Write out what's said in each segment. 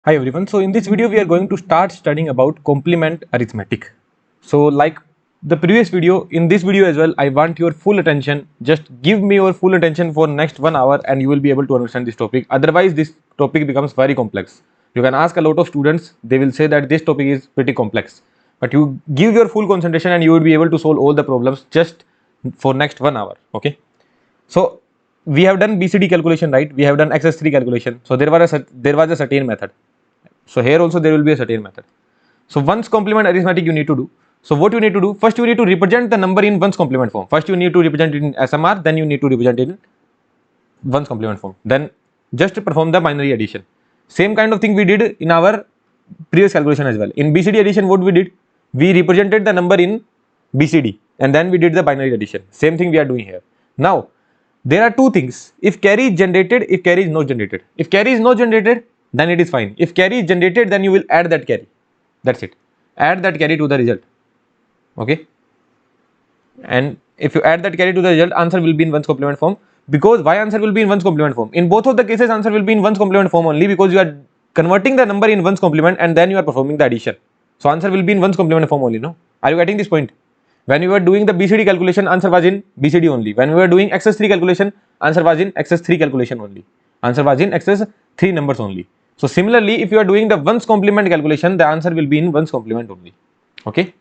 Hi everyone. So in this video we are going to start studying about complement arithmetic. So like the previous video, in this video as well, I want your full attention. Just give me your full attention for next 1 hour and you will be able to understand this topic. Otherwise this topic becomes very complex. You can ask a lot of students, they will say that this topic is pretty complex. But you give your full concentration and you will be able to solve all the problems just for next 1 hour. Okay. So we have done BCD calculation, right? We have done XS3 calculation. So there was a certain method. So here also there will be a certain method. So ones complement arithmetic you need to do. So what you need to do? First you need to represent the number in ones complement form. First you need to represent it in SMR, then you need to represent it in ones complement form. Then just perform the binary addition. Same kind of thing we did in our previous calculation as well. In BCD addition what we did? We represented the number in BCD and then we did the binary addition. Same thing we are doing here. Now there are two things. If carry is generated, if carry is not generated. If carry is not generated, then it is fine. If carry is generated, then you will add that carry. That's it. Add that carry to the result. Okay. And if you add that carry to the result, answer will be in ones complement form. Because why answer will be in ones complement form? In both of the cases, answer will be in ones complement form only because you are converting the number in ones complement and then you are performing the addition. So answer will be in ones complement form only. No. Are you getting this point? When we were doing the BCD calculation, answer was in BCD only. When we were doing XS3 calculation, answer was in XS3 calculation only. Answer was in XS3 numbers only. So similarly, if you are doing the ones complement calculation, the answer will be in ones complement only. Okay.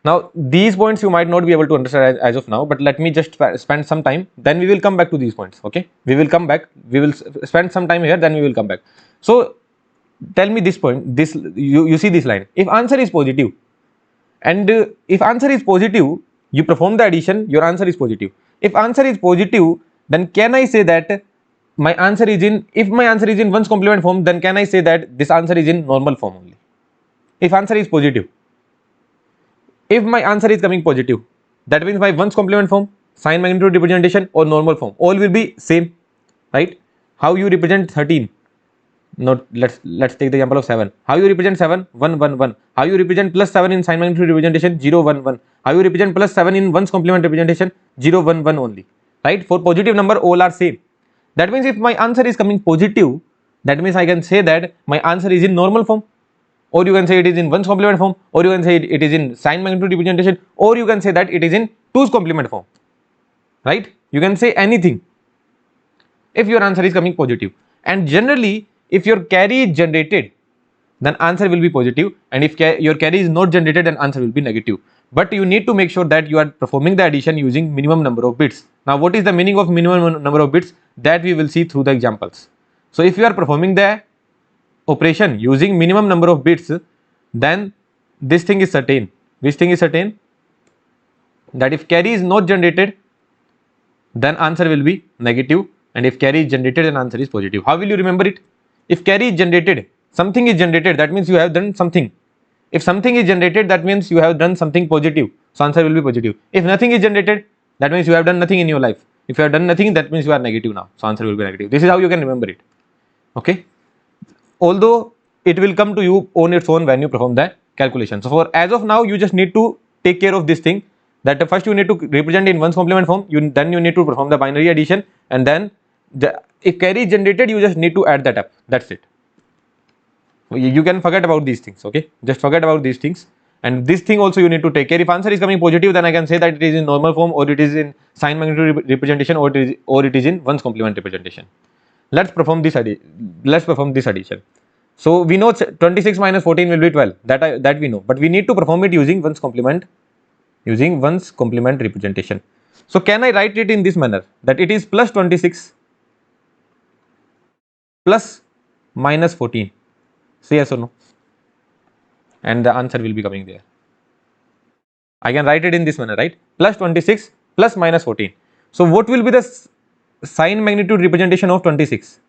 Now these points you might not be able to understand as of now, but let me just spend some time. Then we will come back to these points. Okay. We will come back. We will spend some time here. Then we will come back. So tell me this point. This you see this line. If answer is positive, and if answer is positive, you perform the addition, your answer is positive. If answer is positive, then can I say that my answer is in, if my answer is in ones complement form, then can I say that this answer is in normal form only? If answer is positive. If my answer is coming positive, that means my ones complement form, sign magnitude representation or normal form, all will be same, right? How you represent 13? Not let's take the example of 7. How you represent 7? 1 1 1. How you represent plus 7 in sign magnitude representation? 0 1 1. How you represent plus 7 in ones complement representation? 0 1 1 only, right? For positive number all are same. That means if my answer is coming positive, that means I can say that my answer is in normal form, or you can say it is in ones complement form, or you can say it is in sign magnitude representation, or you can say that it is in twos complement form, right? You can say anything if your answer is coming positive. And generally if your carry is generated, then answer will be positive, and if your carry is not generated, then answer will be negative. But you need to make sure that you are performing the addition using minimum number of bits. Now what is the meaning of minimum number of bits? That we will see through the examples. So if you are performing the operation using minimum number of bits, then this thing is certain. Which thing is certain? That if carry is not generated, then answer will be negative, and if carry is generated, then answer is positive. How will you remember it? If carry is generated, something is generated, that means you have done something. If something is generated, that means you have done something positive, so answer will be positive. If nothing is generated, that means you have done nothing in your life. If you have done nothing, that means you are negative now, so answer will be negative. This is how you can remember it. Okay. Although it will come to you on its own when you perform the calculation. So for as of now, you just need to take care of this thing, that first you need to represent in ones complement form, then you need to perform the binary addition, and then if carry is generated, you just need to add that up. That's it. You can forget about these things. Okay, just forget about these things. And this thing also you need to take care. If answer is coming positive, then I can say that it is in normal form, or it is in sign magnitude representation, or it is in ones complement representation. Let's perform this addition. So we know 26 minus 14 will be 12. That we know, but we need to perform it using ones complement representation. So can I write it in this manner, that it is plus 26 plus minus 14? Say yes or no, and the answer will be coming there. I can write it in this manner, right? Plus 26 plus minus 14. So what will be the sign magnitude representation of 26?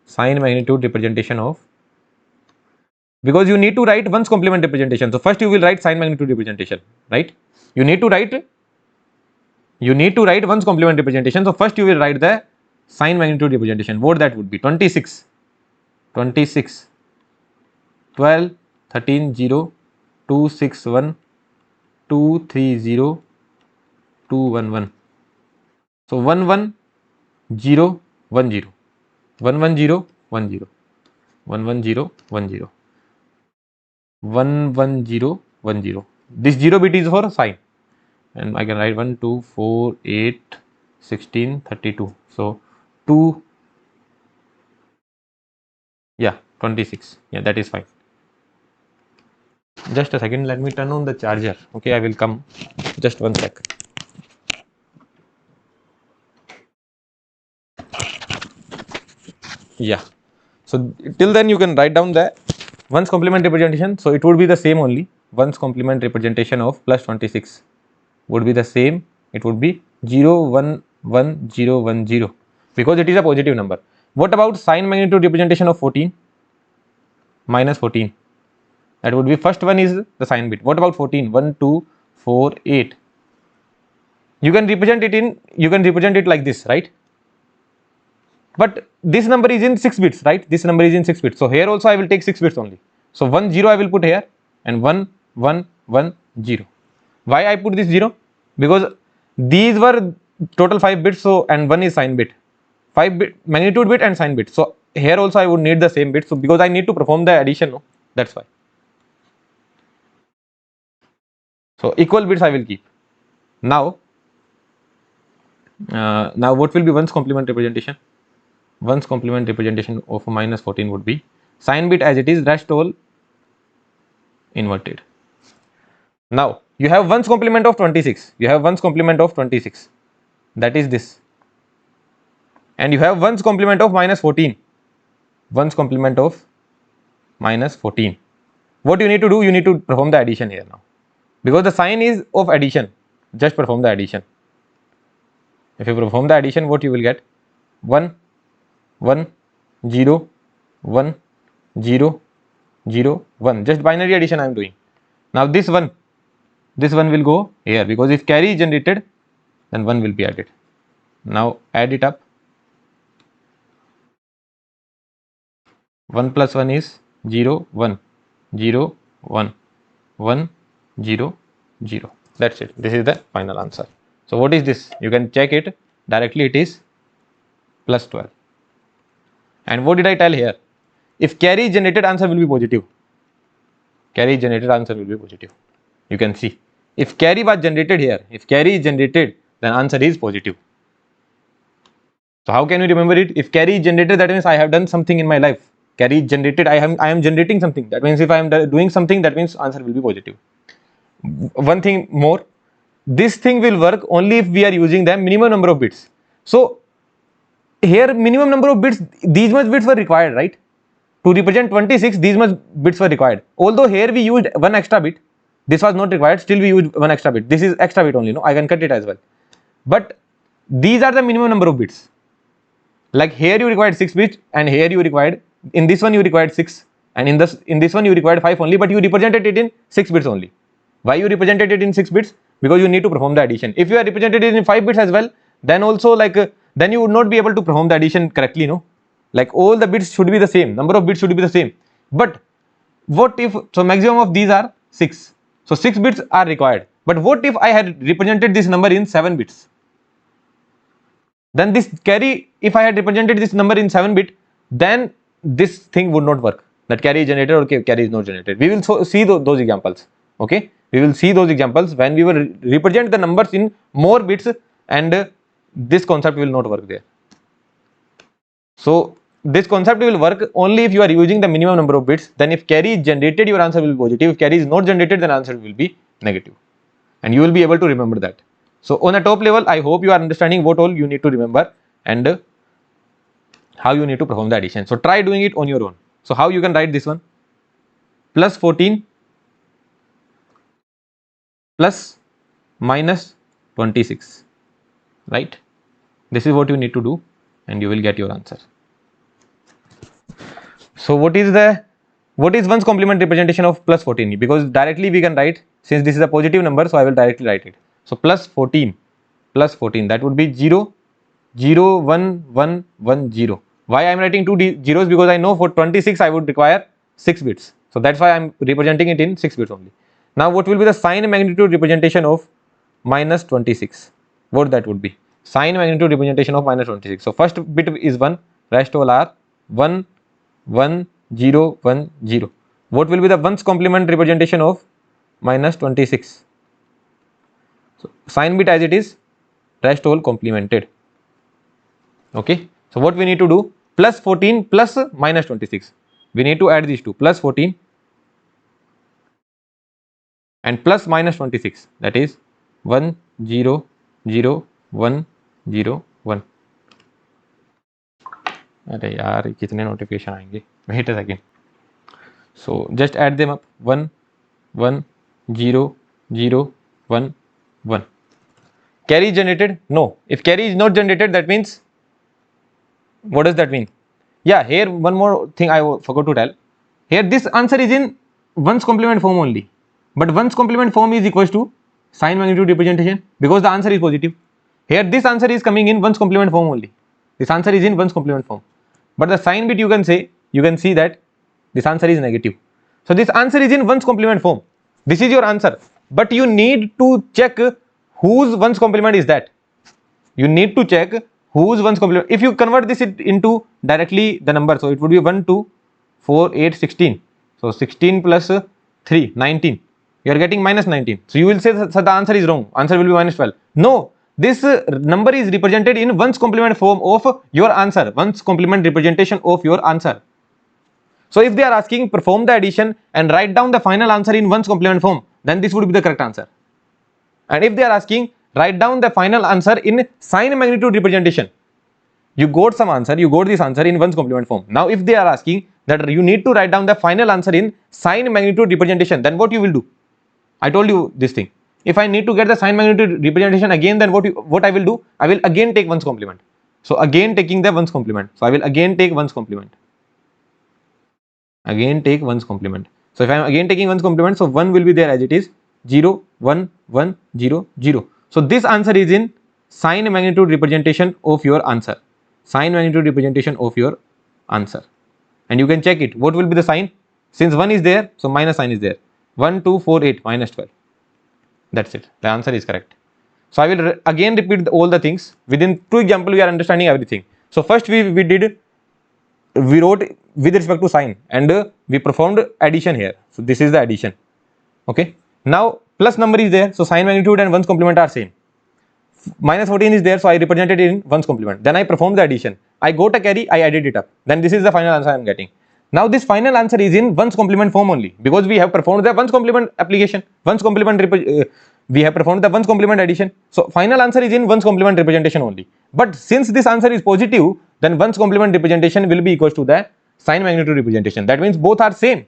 Sign magnitude representation of, because you need to write ones complement representation. So first you will write sign magnitude representation, right? You need to write ones complement representation. So first you will write the sign magnitude representation. What that would be? 26, 12, 13, 0, 2, 6, 1, 2, 3, 0, 2, 1, 1. So 1, 1, 0, 1, 0, 1, 1, 0, 1, 0. 11010 11010. This 0 bit is for sign, and I can write 1 2 4 8 16 32. So 2, yeah, 26. Yeah, that is fine. Just a second, let me turn on the charger. Okay, I will come. Just one sec. Yeah. So till then you can write down the ones complement representation. So it would be the same only. Ones complement representation of plus 26 would be the same. It would be 0 1 1 0 1 0 because it is a positive number. What about sign magnitude representation of 14? Minus 14. That would be first one is the sign bit. What about 14? 1 2 4 8. You can represent it like this, right? But this number is in 6 bits, right? This number is in 6 bits. So here also I will take 6 bits only. So 1 0 I will put here, and 1 1 1 0. Why I put this 0? Because these were total 5 bits, so, and 1 is sign bit. 5 bit magnitude bit and sign bit. So here also I would need the same bit. So because I need to perform the addition, no? That's why. So equal bits I will keep. Now what will be ones complement representation? Ones complement representation of minus 14 would be sign bit as it is, rest all inverted. Now you have ones complement of 26. You have ones complement of 26. That is this. And you have ones complement of minus 14. Ones complement of minus 14. What you need to do? You need to perform the addition here now. Because the sign is of addition. Just perform the addition. If you perform the addition, what you will get? 1 1 0 1 0 0 1. Just binary addition I am doing. Now this one will go here, because if carry is generated, then 1 will be added. Now add it up. 1 plus 1 is 0 1 0 1 1 0 0. That's it. This is the final answer. So what is this? You can check it directly. It is plus 12. And what did I tell here? If carry is generated, answer will be positive. Carry is generated, answer will be positive. You can see. If carry was generated here, if carry is generated, then answer is positive. So how can you remember it? If carry is generated, that means I have done something in my life. Carry is generated, I am generating something. That means if I am doing something, that means answer will be positive. One thing more, this thing will work only if we are using the minimum number of bits. So here minimum number of bits, these much bits were required, right? To represent 26, these much bits were required. Although here we used one extra bit, this was not required, still we used one extra bit. This is extra bit only, no? I can cut it as well. But these are the minimum number of bits. Like here you required 6 bits, and here you required, in this one you required 6, and in this one you required 5 only, but you represented it in 6 bits only. Why you represented it in 6 bits? Because you need to perform the addition. If you are represented it in 5 bits as well, then also then you would not be able to perform the addition correctly, no? Like all the bits should be the same, number of bits should be the same. But what if, so maximum of these are 6. So 6 bits are required. But what if I had represented this number in 7 bits? Then this carry, if I had represented this number in 7 bit, then this thing would not work. That carry is generated or carry is not generated. We will see those examples. Okay, we will see those examples when we will represent the numbers in more bits, and this concept will not work there. So this concept will work only if you are using the minimum number of bits. Then if carry is generated, your answer will be positive. If carry is not generated, then answer will be negative, and you will be able to remember that. So on a top level, I hope you are understanding what all you need to remember and how you need to perform the addition. So try doing it on your own. So how you can write this one? Plus 14 plus minus 26, right? This is what you need to do, and you will get your answer. So what is one's complement representation of plus 14? Because directly we can write, since this is a positive number, so I will directly write it. So plus 14, that would be 0 0 1 1 1 0. Why I am writing two zeros? Because I know for 26 I would require 6 bits. So that's why I am representing it in 6 bits only. Now what will be the sign magnitude representation of minus 26? What that would be? Sign magnitude representation of minus 26. So first bit is 1, rest all are 1 1 0, 1, 0. What will be the ones complement representation of minus 26? So sign bit as it is, rest all complemented. Okay. So what we need to do? Plus 14 plus minus 26. We need to add these two, plus 14 and plus minus 26. That is 1, 0, 0, 1, 0, 1. अरे यार कितने notifications आएंगे, wait a second. So just add them up, 1, 1, 0, 0, 1, 1. Carry is generated? No. If carry is not generated, that means, what does that mean? Yeah, here one more thing I forgot to tell. Here this answer is in ones complement form only, but ones complement form is equals to sign magnitude representation because the answer is positive. Here this answer is coming in ones complement form only. This answer is in ones complement form, but the sign bit you can see that this answer is negative. So this answer is in ones complement form. This is your answer, but you need to check whose ones complement is that. You need to check whose ones complement. If you convert this into directly the number, so it would be 1, 2, 4, 8, 16. So 16 plus 3, 19. You are getting minus 19. So you will say that the answer is wrong. Answer will be minus 12. No, this number is represented in ones complement form of your answer. Ones complement representation of your answer. So if they are asking perform the addition and write down the final answer in ones complement form, then this would be the correct answer. And if they are asking write down the final answer in sign magnitude representation, you got some answer, you got this answer in ones complement form. Now if they are asking that you need to write down the final answer in sign magnitude representation, then what you will do? I told you this thing. If I need to get the sign magnitude representation again, then what I will do? I will again take ones complement. So again taking the ones complement. So I will again take ones complement. Again take ones complement. So if I am again taking ones complement, so 1 will be there as it is, 0, 1, 1, 0, 0. So this answer is in sign magnitude representation of your answer. Sign magnitude representation of your answer. And you can check it. What will be the sign? Since 1 is there, so minus sign is there. 1, 2, 4, 8, minus 12. That's it. The answer is correct. So I will again repeat all the things. Within 2 examples, we are understanding everything. So first we wrote with respect to sign and we performed addition here. So this is the addition. Okay. Now plus number is there. So sign magnitude and ones complement are same. Minus 14 is there. So I represented it in ones complement. Then I performed the addition. I got a carry. I added it up. Then this is the final answer I am getting. Now this final answer is in ones complement form only because we have performed the ones complement application. Ones complement we have performed the ones complement addition. So final answer is in ones complement representation only. But since this answer is positive, then ones complement representation will be equals to the sign magnitude representation. That means both are same.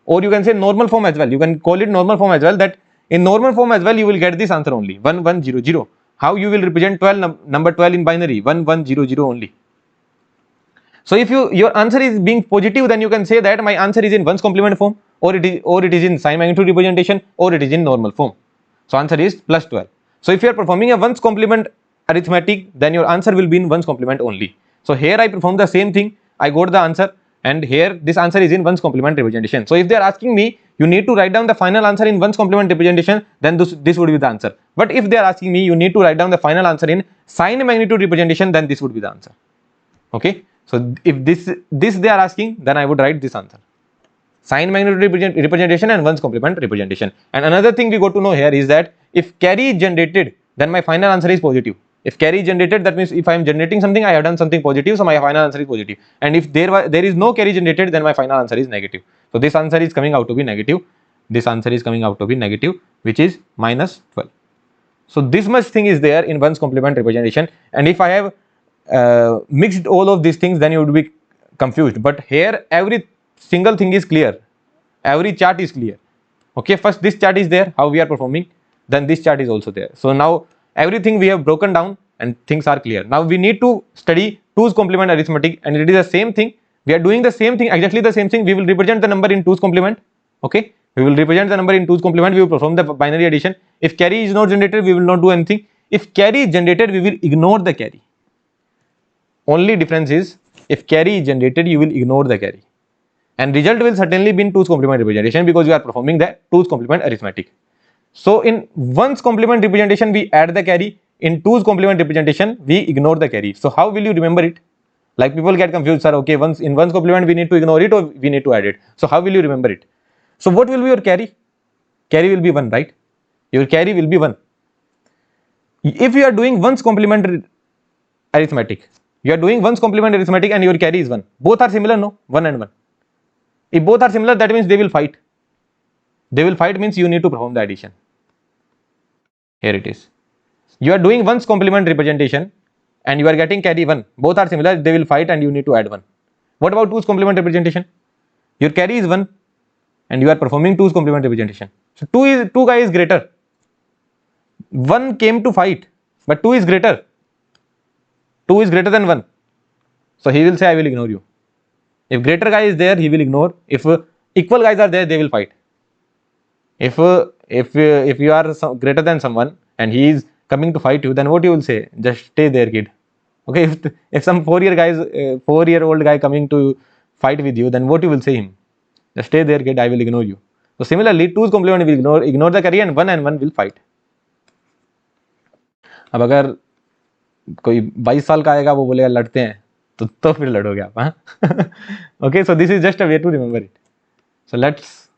Or you can say normal form as well. You can call it normal form as well, that in normal form as well you will get this answer only 1, 1, 0, 0. How you will represent 12 number 12 in binary? 1, 1, 0, 0 only. So if your answer is being positive, then you can say that my answer is in ones complement form, or it is in sign magnitude representation, or it is in normal form. So answer is plus 12. So if you are performing a ones complement arithmetic, then your answer will be in ones complement only. So here I performed the same thing. I got the answer, and here this answer is in ones complement representation. So if they are asking me, you need to write down the final answer in ones complement representation, then this would be the answer. But if they are asking me, you need to write down the final answer in sign magnitude representation, then this would be the answer. Okay. So if this they are asking, then I would write this answer. Sign magnitude representation and ones complement representation. And another thing we got to know here is that if carry is generated, then my final answer is positive. If carry is generated, that means if I am generating something, I have done something positive, so my final answer is positive. And if there is no carry generated, then my final answer is negative. So this answer is coming out to be negative. This answer is coming out to be negative, which is minus 12. So this much thing is there in ones complement representation. And if I have mixed all of these things, then you would be confused. But here every single thing is clear. Every chart is clear. Okay, first this chart is there, how we are performing. Then this chart is also there. So now everything we have broken down and things are clear. Now we need to study 2's complement arithmetic, and it is the same thing. We are doing the same thing, exactly the same thing. We will represent the number in 2's complement. Okay, we will represent the number in 2's complement. We will perform the binary addition. If carry is not generated, we will not do anything. If carry is generated, we will ignore the carry. Only difference is if carry is generated, you will ignore the carry, and result will certainly be in 2's complement representation because you are performing the 2's complement arithmetic. So in one's complement representation we add the carry, in 2's complement representation we ignore the carry. So how will you remember it? Like people get confused, sir, okay, once in one's complement we need to ignore it or we need to add it. So how will you remember it? So what will be your carry? Carry will be 1, right? Your carry will be 1. If you are doing one's complement arithmetic, you are doing one's complement arithmetic and your carry is 1. Both are similar, no? 1 and 1. If both are similar, that means they will fight. They will fight means you need to perform the addition. Here it is. You are doing one's complement representation and you are getting carry 1. Both are similar, they will fight and you need to add 1. What about 2's complement representation? Your carry is 1 and you are performing 2's complement representation. So 2 guy is greater. 1 came to fight, but 2 is greater. 2 is greater than 1. So he will say, I will ignore you. If greater guy is there, he will ignore. If equal guys are there, they will fight. If you are greater than someone and he is coming to fight you, then what you will say? Just stay there, kid. Okay, if some 4-year-old guy coming to fight with you, then what you will say him? Just stay there, kid, I will ignore you. So similarly, 2's complement will ignore the carry and 1 will fight. अब अगर कोई 22 साल का आएगा वो बोलेगा लड़ते हैं तो फिर लड़ोगे आप, हाँ. Okay, so this is just a way to remember it. So let's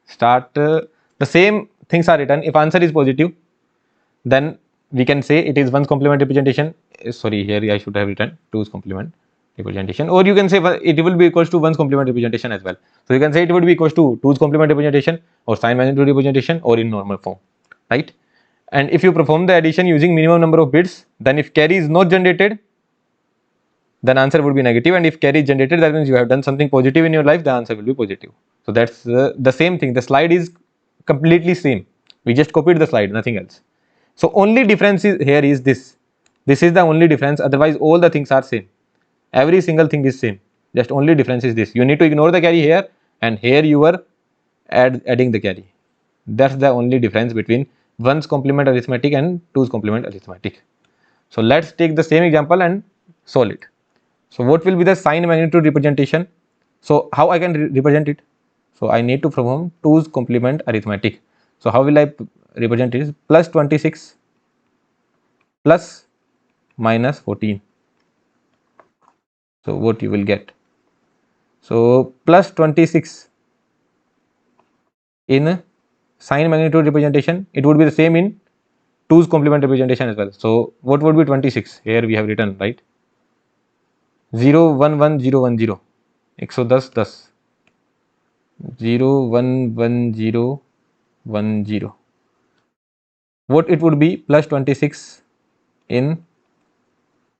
start. The same things are written. If answer is positive, then we can say it is 1's complement representation. Sorry, here I should have written 2's complement representation, or you can say it will be equals to 1's complement representation as well. So you can say it would be equals to 2's complement representation or sign magnitude representation or in normal form, right? And if you perform the addition using minimum number of bits, then if carry is not generated, then answer would be negative, and if carry is generated, that means you have done something positive in your life, the answer will be positive. So that's the same thing. The slide is completely same. We just copied the slide, nothing else. So only difference is here is this. This is the only difference. Otherwise, all the things are same. Every single thing is same. Just only difference is this. You need to ignore the carry here, and here you are adding the carry. That's the only difference between 1's complement arithmetic and 2's complement arithmetic. So let's take the same example and solve it. So what will be the sign magnitude representation? So how I can represent it? So I need to perform 2's complement arithmetic. So how will I represent it? Is plus 26 plus minus 14. So what you will get? So plus 26 in sign magnitude representation, it would be the same in 2's complement representation as well. So what would be 26? Here we have written, right? 0 1 1 0 1 0 110 10 0 1 1 0 1 0. What it would be? Plus 26 in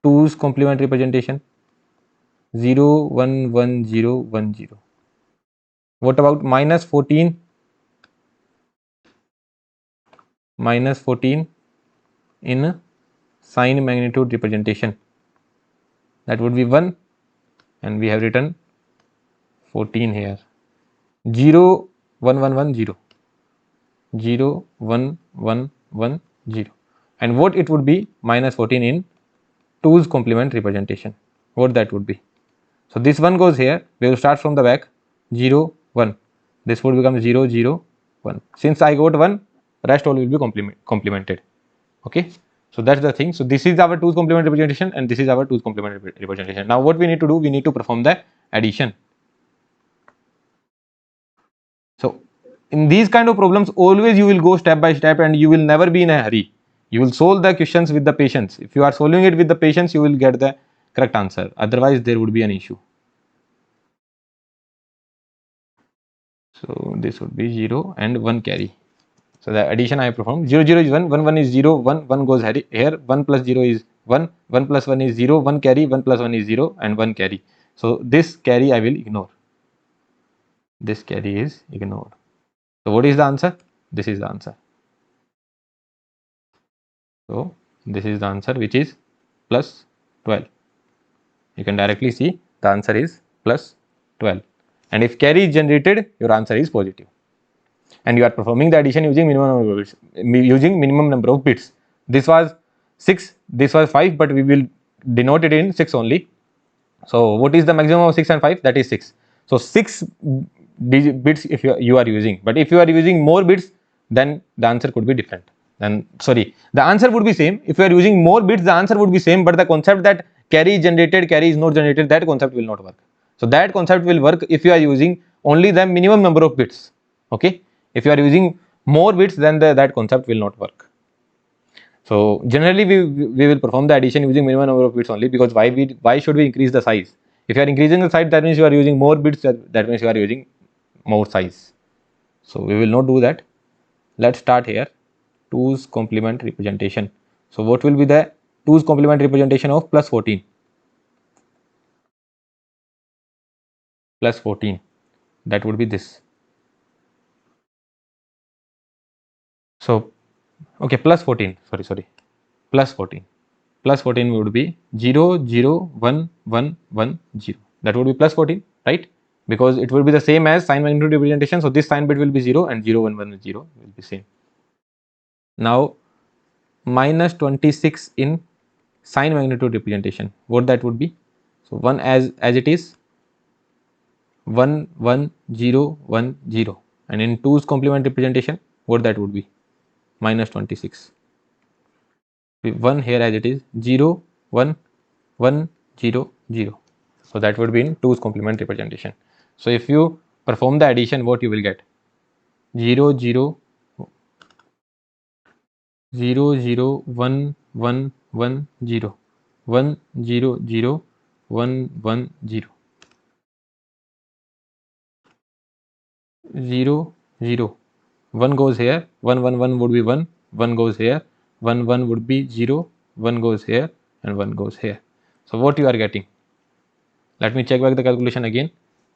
2's complement representation, 0 1 1 0 1 0. What about minus 14? Minus 14 in sign magnitude representation, that would be 1, and we have written 14 here. 0 1 1 1 0 0 1 1 1 0. And what it would be? Minus 14 in 2's complement representation. What that would be? So this one goes here. We will start from the back. 0 1. This would become 0 0 1. Since I got 1, rest all will be complemented. Okay, so that's the thing. So this is our 2's complement representation and this is our 2's complement representation. Now what we need to do? We need to perform the addition. So in these kind of problems, always you will go step by step and you will never be in a hurry. You will solve the questions with the patience. If you are solving it with the patience, you will get the correct answer. Otherwise there would be an issue. So this would be 0 and 1 carry. So the addition I have performed. 0 0 is 1, 1 1 is 0, 1 1 goes here, 1 plus 0 is 1, 1 plus 1 is 0, 1 carry, 1 plus 1 is 0 and 1 carry. So this carry I will ignore. This carry is ignored. So what is the answer? This is the answer. So this is the answer, which is plus 12. You can directly see the answer is plus 12. And if carry is generated, your answer is positive. And you are performing the addition using minimum number of bits. This was 6, this was 5, but we will denote it in 6 only. So what is the maximum of 6 and 5? That is 6. So 6 bits if you are using, but if you are using more bits, then the answer could be different. Then sorry, the answer would be same. If you are using more bits, the answer would be same, but the concept that carry is generated, carry is not generated, that concept will not work. So that concept will work if you are using only the minimum number of bits. Okay, if you are using more bits, then that concept will not work. So generally we will perform the addition using minimum number of bits only, because why should we increase the size? If you are increasing the size, that means you are using more bits, that means you are using more size. So we will not do that. Let's start here. 2's complement representation. So what will be the 2's complement representation of plus 14? Plus 14. That would be this. So okay, plus 14. Sorry. Plus 14. Plus 14 would be 0, 0, 1, 1, 1, 0. That would be plus 14, right? Because it will be the same as sign magnitude representation. So this sign bit will be 0 and 0, 1, 1, 0 will be same. Now minus 26 in sign magnitude representation, what that would be? So 1 as it is, 1, 1, 0, 1, 0, and in 2's complement representation, what that would be? Minus 26. 1 here as it is, 0, 1, 1, 0, 0. So that would be in 2's complement representation. So if you perform the addition, what you will get? 0, 0, 0, 0, 1, 1, 1, 0, 1, 0, 0, 1, 1, 0, 0, 0. 1 goes here, 1, 1, 1 would be 1, 1 goes here, 1, 1 would be 0, 1 goes here, and 1 goes here. So what you are getting? Let me check back the calculation again.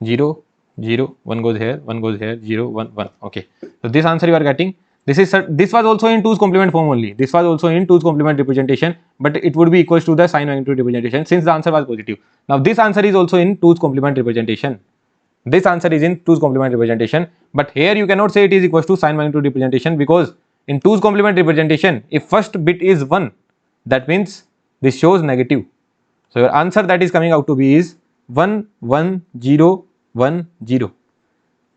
0, 0, 1 goes here, 1 goes here, 0, 1, 1. Okay. So this answer you are getting. This was also in 2's complement form only. This was also in 2's complement representation, but it would be equals to the sign magnitude representation since the answer was positive. Now this answer is also in 2's complement representation. This answer is in 2's complement representation, but here you cannot say it is equals to sign magnitude representation, because in 2's complement representation, if first bit is 1, that means this shows negative. So your answer that is coming out to be is 1, 1, 0, 1, 0,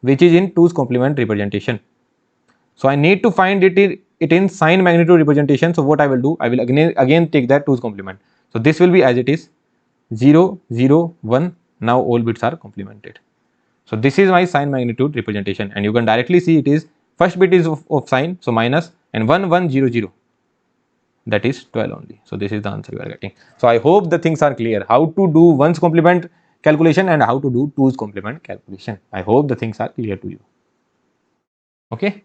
which is in 2's complement representation. So I need to find it in sign magnitude representation. So what I will do, I will again take that 2's complement. So this will be as it is, 0, 0, 1. Now all bits are complemented. So this is my sign magnitude representation, and you can directly see it is first bit is of sign, so minus, and 1, 1, 0, 0. That is 12 only. So this is the answer you are getting. So I hope the things are clear. How to do 1's complement calculation and how to do 2's complement calculation. I hope the things are clear to you. Okay.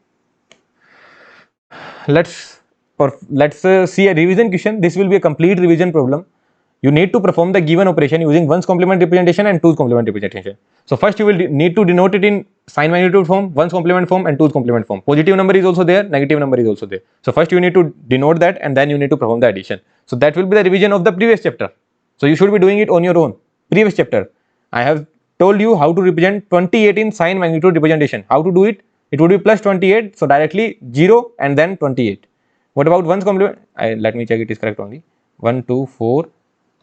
Let's see a revision question. This will be a complete revision problem. You need to perform the given operation using 1's complement representation and 2's complement representation. So first you will need to denote it in sign magnitude form, 1's complement form, and 2's complement form. Positive number is also there, negative number is also there. So first you need to denote that, and then you need to perform the addition. So that will be the revision of the previous chapter. So you should be doing it on your own. Previous chapter, I have told you how to represent 28 in sign magnitude representation. How to do it? It would be plus 28. So directly 0 and then 28. What about 1's complement? Let me check it is correct only. 1, 2, 4.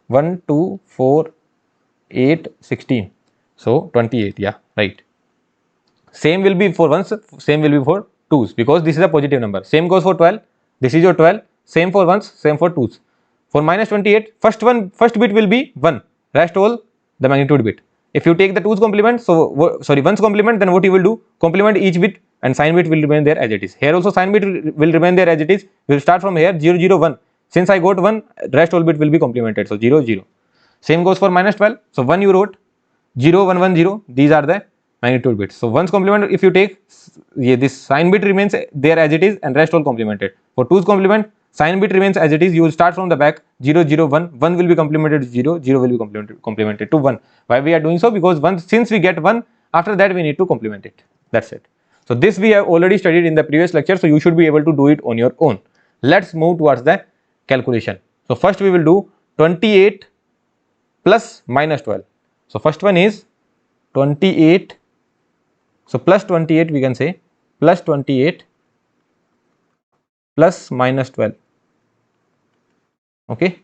1, 2, 4, 8, 16. So 28, yeah, right. Same will be for 1's, same will be for 2's, because this is a positive number. Same goes for 12. This is your 12. Same for 1's, same for 2's. For minus 28, first bit will be 1. Rest all the magnitude bit. If you take the 2's complement, so sorry, 1's complement, then what you will do? Complement each bit, and sign bit will remain there as it is. Here also sign bit will remain there as it is. We will start from here 0, 0, 1. Since I got 1, rest all bit will be complemented. So 0, 0. Same goes for minus 12. So 1 you wrote, 0, 1, 1, 0. These are the magnitude bits. So 1's complement, if you take, this sign bit remains there as it is, and rest all complemented. For 2's complement, sign bit remains as it is. You will start from the back, 0, 0, 1. 1 will be complemented to 0, 0 will be complemented to 1. Why we are doing so? Because since we get 1, after that we need to complement it. That's it. So this we have already studied in the previous lecture. So you should be able to do it on your own. Let's move towards the calculation. So first we will do 28 plus minus 12. So first one is 28. So plus 28 we can say, plus 28 plus minus 12. Okay.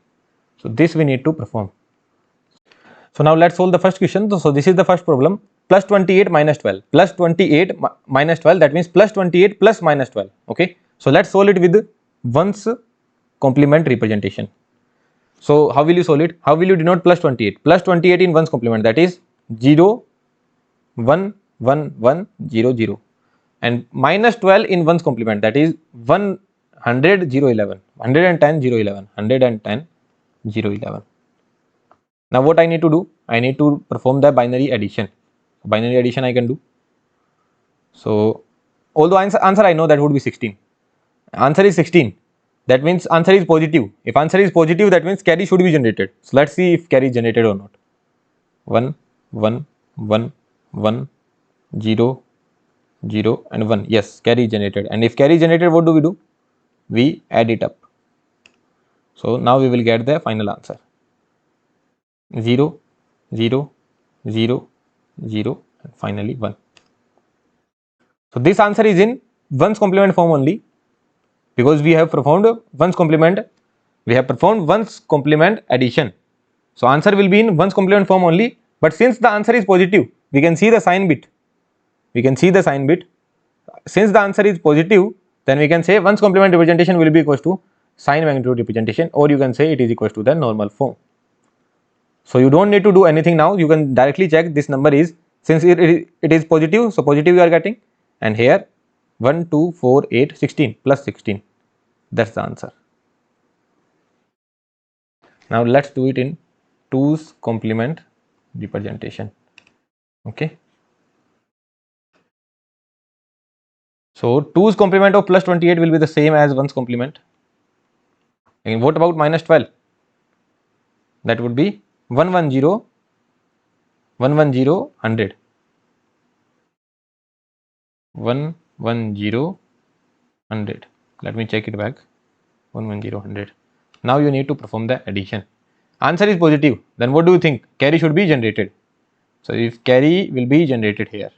So this we need to perform. So now let's solve the first question. So this is the first problem. Plus 28 minus 12. Plus 28 minus 12. That means plus 28 plus minus 12. Okay. So let's solve it with 1's complement representation. So how will you solve it? How will you denote plus 28? Plus 28 in 1's complement, that is 0, 1, 1, 1, 0, 0. And minus 12 in 1's complement, that is 100, 0, 11, 110, 0, 11, 110, 0, 11. Now what I need to do? I need to perform the binary addition. Binary addition I can do. So although answer I know that would be 16. Answer is 16. That means answer is positive. If answer is positive, that means carry should be generated. So let's see if carry is generated or not. 1, 1, 1, 1, 0, 0 and 1. Yes, carry is generated. And if carry is generated, what do? We add it up. So now we will get the final answer. 0, 0, 0, 0 and finally 1. So this answer is in 1's complement form only, because we have performed 1's complement. We have performed 1's complement addition. So answer will be in 1's complement form only. But since the answer is positive, we can see the sign bit. We can see the sign bit. Since the answer is positive, then we can say 1's complement representation will be equals to sign magnitude representation, or you can say it is equals to the normal form. So you don't need to do anything now. You can directly check this number is, since it is positive, so positive you are getting, and here 1, 2, 4, 8, 16 plus 16. That's the answer. Now let's do it in 2's complement representation. Okay. So 2's complement of plus 28 will be the same as 1's complement. And what about minus 12? That would be 110, 110, 100. 110, 100. Let me check it back. 110, 100. Now you need to perform the addition. Answer is positive. Then what do you think? Carry should be generated. So if carry will be generated here.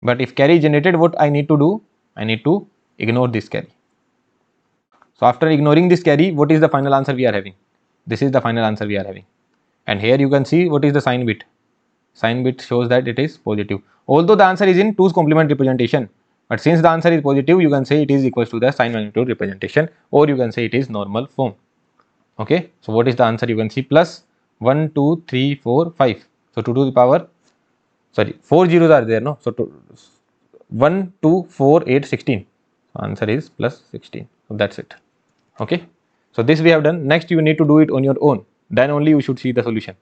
But if carry is generated, what I need to do? I need to ignore this carry. So after ignoring this carry, what is the final answer we are having? This is the final answer we are having. And here you can see what is the sign bit. Sign bit shows that it is positive. Although the answer is in 2's complement representation, but since the answer is positive, you can say it is equals to the sign magnitude representation, or you can say it is normal form. Okay. So what is the answer? You can see plus 1, 2, 3, 4, 5. So 2 to the power, sorry, 4 zeros are there, no? So 1, 2, 4, 8, 16. So answer is plus 16. So that's it. Okay. So this we have done. Next you need to do it on your own. Then only you should see the solution.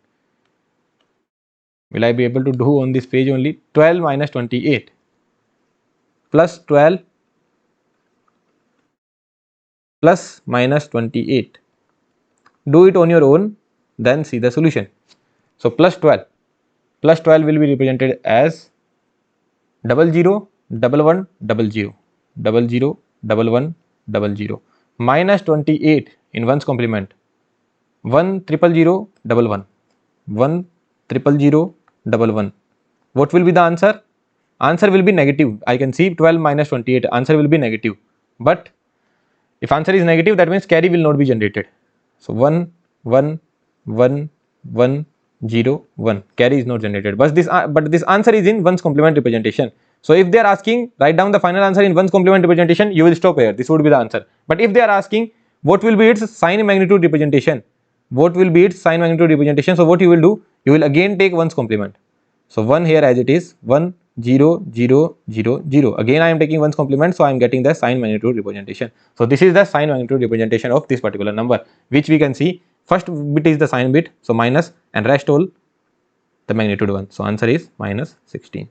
Will I be able to do on this page only? 12 minus 28 plus 12 plus minus 28. Do it on your own, then see the solution. So plus 12 will be represented as 00, 11, 00, 00, 11, 00, minus 28 in 1's complement, 1 0 0 11, 1 0 0 11. What will be the answer? Answer will be negative. I can see 12 minus 28. Answer will be negative. But if answer is negative, that means carry will not be generated. So 1, 1, 1, 1, 0, 1. Carry is not generated. But this answer is in 1's complement representation. So if they are asking, write down the final answer in 1's complement representation, you will stop here. This would be the answer. But if they are asking, what will be its sign magnitude representation? What will be its sign magnitude representation? So what you will do? You will again take 1's complement. So 1 here as it is, 1, 0, 0, 0, 0. Again I am taking 1's complement, so I am getting the sign magnitude representation. So this is the sign magnitude representation of this particular number, which we can see first bit is the sign bit, so minus, and rest all the magnitude 1. So answer is minus 16.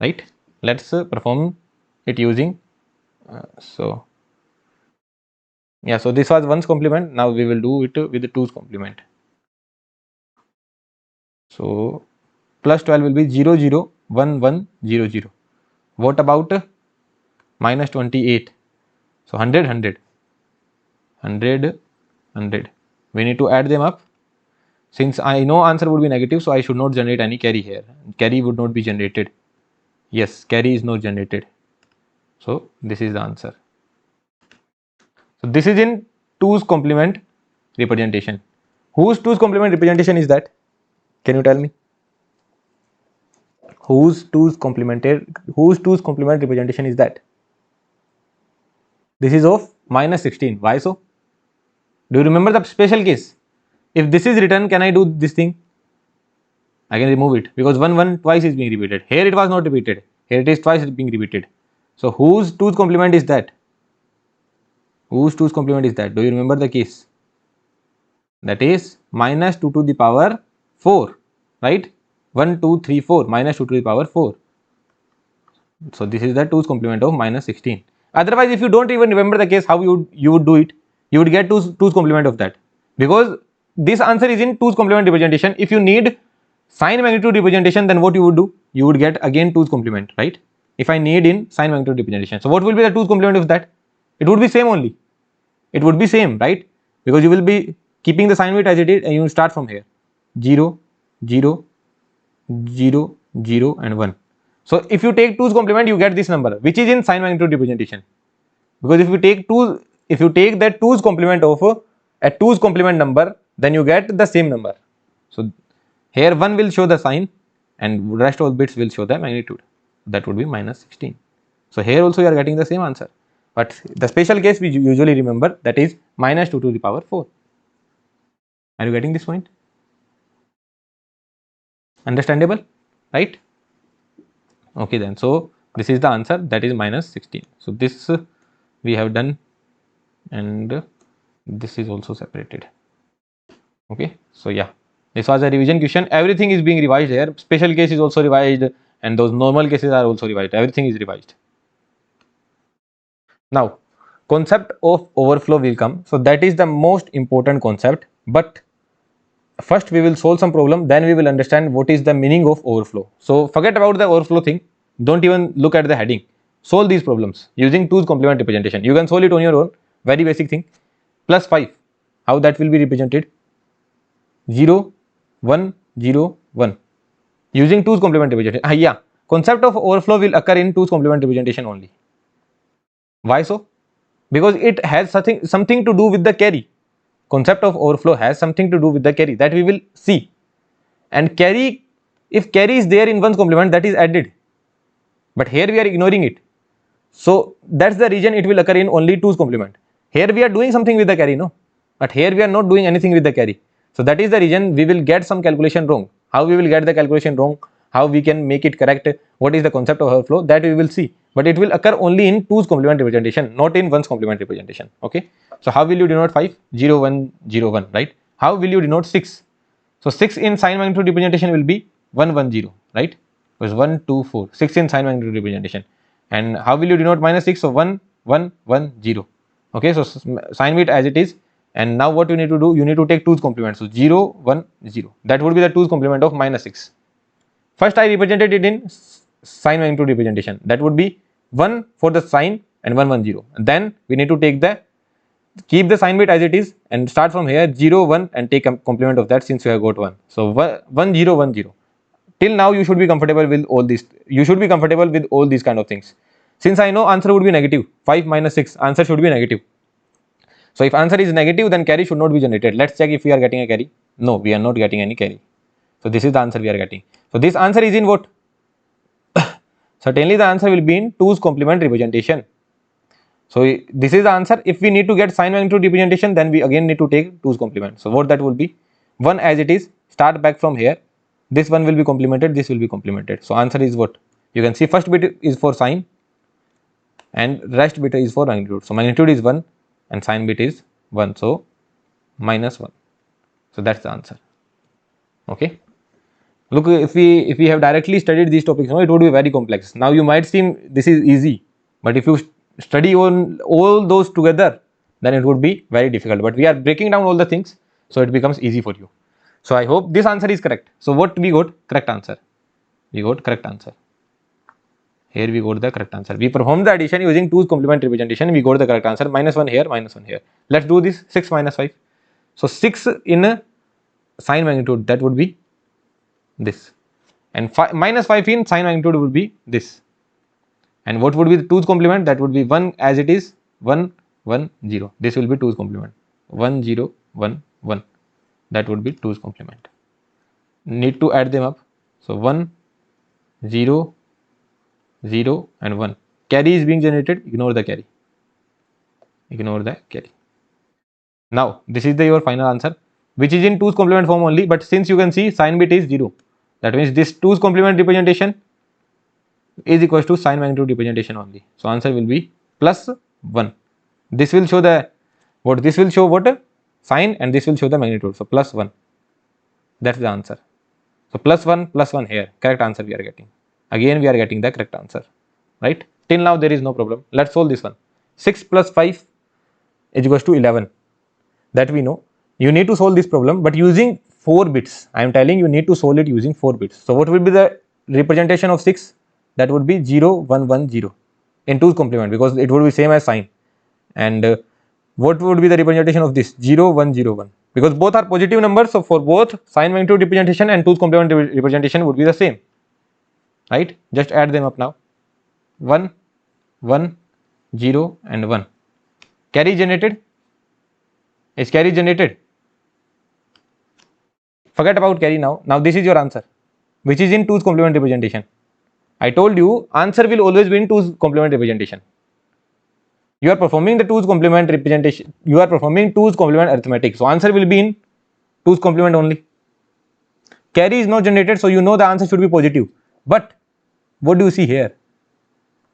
Right? Let's perform it using, so this was 1's complement. Now we will do it with the 2's complement. So plus 12 will be 0, 0, 1, 1, 0, 0. What about minus 28? So 100, 100, 100, 100. We need to add them up. Since I know answer would be negative, so I should not generate any carry here. Carry would not be generated. Yes, carry is not generated. So this is the answer. So this is in 2's complement representation. Whose 2's complement representation is that? Can you tell me? Whose 2's complement representation is that? This is of minus 16. Why so? Do you remember the special case? If this is written, can I do this thing? I can remove it because 1 1 twice is being repeated. Here it was not repeated. Here it is twice being repeated. So whose 2's complement is that? Whose 2's complement is that? Do you remember the case? That is minus 2 to the power 4, right? 1 2 3 4 minus 2 to the power 4. So this is the 2's complement of minus 16. Otherwise, if you don't even remember the case, how you would do it? You would get 2's complement of that, because this answer is in 2's complement representation. If you need sign magnitude representation, then what you would do? You would get again 2's complement, right? If I need in sign magnitude representation, so what will be the 2's complement of that? It would be same only. It would be same, right? Because you will be keeping the sign bit as it is, and you start from here 0 0 0 0 and 1. So if you take 2's complement, you get this number, which is in sign magnitude representation. Because if you take that 2's complement of a 2's complement number, then you get the same number. So here 1 will show the sign and rest of bits will show the magnitude. That would be minus 16. So here also you are getting the same answer. But the special case we usually remember, that is minus 2 to the power 4. Are you getting this point? Understandable, right? Okay then, so this is the answer, that is minus 16. So this we have done, and this is also separated. Okay, so yeah, this was a revision question. Everything is being revised here. Special case is also revised, and those normal cases are also revised. Everything is revised. Now, concept of overflow will come. So that is the most important concept. But first we will solve some problem, then we will understand what is the meaning of overflow. So forget about the overflow thing. Don't even look at the heading. Solve these problems using 2's complement representation. You can solve it on your own. Very basic thing. Plus 5. How that will be represented? 0 1 0 1 using 2's complement representation. Yeah, concept of overflow will occur in 2's complement representation only. Why so? Because it has something to do with the carry. Concept of overflow has something to do with the carry, that we will see. And carry, if carry is there in 1's complement, that is added. But here we are ignoring it. So that's the reason it will occur in only 2's complement. Here we are doing something with the carry, no? But here we are not doing anything with the carry. So that is the reason we will get some calculation wrong. How we will get the calculation wrong? How we can make it correct? What is the concept of overflow? That we will see. But it will occur only in 2's complement representation, not in 1's complement representation. Okay. So how will you denote 5? 0 1 0 1, right? How will you denote 6? So 6 in sign magnitude representation will be 1 1 0, right? Because 1 2 4, 6 in sign magnitude representation. And how will you denote minus 6? So 1 1 1 0. Okay, so sign it as it is. And now what you need to do, you need to take 2's complement. So 0 1 0, that would be the 2's complement of minus 6. First I represented it in sign magnitude representation. That would be 1 for the sign and 1 1 0. And then we need to keep the sign bit as it is and start from here 0 1 and take a complement of that, since you have got 1. So 1 0 1 0. Till now you should be comfortable with all this. You should be comfortable with all these kind of things. Since I know answer would be negative, 5 minus 6, answer should be negative. So if answer is negative, then carry should not be generated. Let's check if we are getting a carry. No, we are not getting any carry. So this is the answer we are getting. So this answer is in what? Certainly the answer will be in 2's complement representation. So this is the answer. If we need to get sign magnitude representation, then we again need to take 2's complement. So what that will be? 1 as it is, start back from here. This one will be complemented, this will be complemented. So answer is what? You can see first bit is for sign and rest bit is for magnitude. So magnitude is 1 and sign bit is 1. So minus 1. So that's the answer. Okay. Look, if we have directly studied these topics, no, it would be very complex. Now you might seem this is easy, but if you study on all those together, then it would be very difficult. But we are breaking down all the things, so it becomes easy for you. So I hope this answer is correct. So what we got? Correct answer. We got correct answer. Here we got the correct answer. We performed the addition using 2's complement representation. We got the correct answer. Minus 1 here, minus 1 here. Let's do this. 6 minus 5. So 6 in sign magnitude, that would be this. And minus 5 in sign magnitude would be this. And what would be the 2's complement? That would be 1 as it is. 1 1 0. This will be 2's complement. 1 0 1 1. That would be 2's complement. Need to add them up. So 1 0 0 and 1. Carry is being generated. Ignore the carry. Ignore the carry. Now this is your final answer, which is in 2's complement form only, but since you can see sign bit is 0, that means this 2's complement representation is equals to sign magnitude representation only. So answer will be plus 1. This will show the what? This will show what? Sign, and this will show the magnitude. So plus 1. That's the answer. So plus 1 here. Correct answer we are getting. Again we are getting the correct answer. Right? Till now there is no problem. Let's solve this one. 6 plus 5 is equals to 11. That we know. You need to solve this problem, but using 4 bits. I am telling you need to solve it using 4 bits. So what will be the representation of 6? That would be 0 1 1 0 in 2's complement, because it would be same as sign. And what would be the representation of this? 0 1 0 1, because both are positive numbers. So for both sign magnitude representation and 2's complement representation would be the same, right? Just add them up now. 1 1 0 and 1. Carry generated. Is carry generated? Forget about carry now. Now this is your answer, which is in 2's complement representation. I told you answer will always be in 2's complement representation. You are performing the 2's complement representation. You are performing 2's complement arithmetic. So answer will be in 2's complement only. Carry is not generated, so you know the answer should be positive. But what do you see here?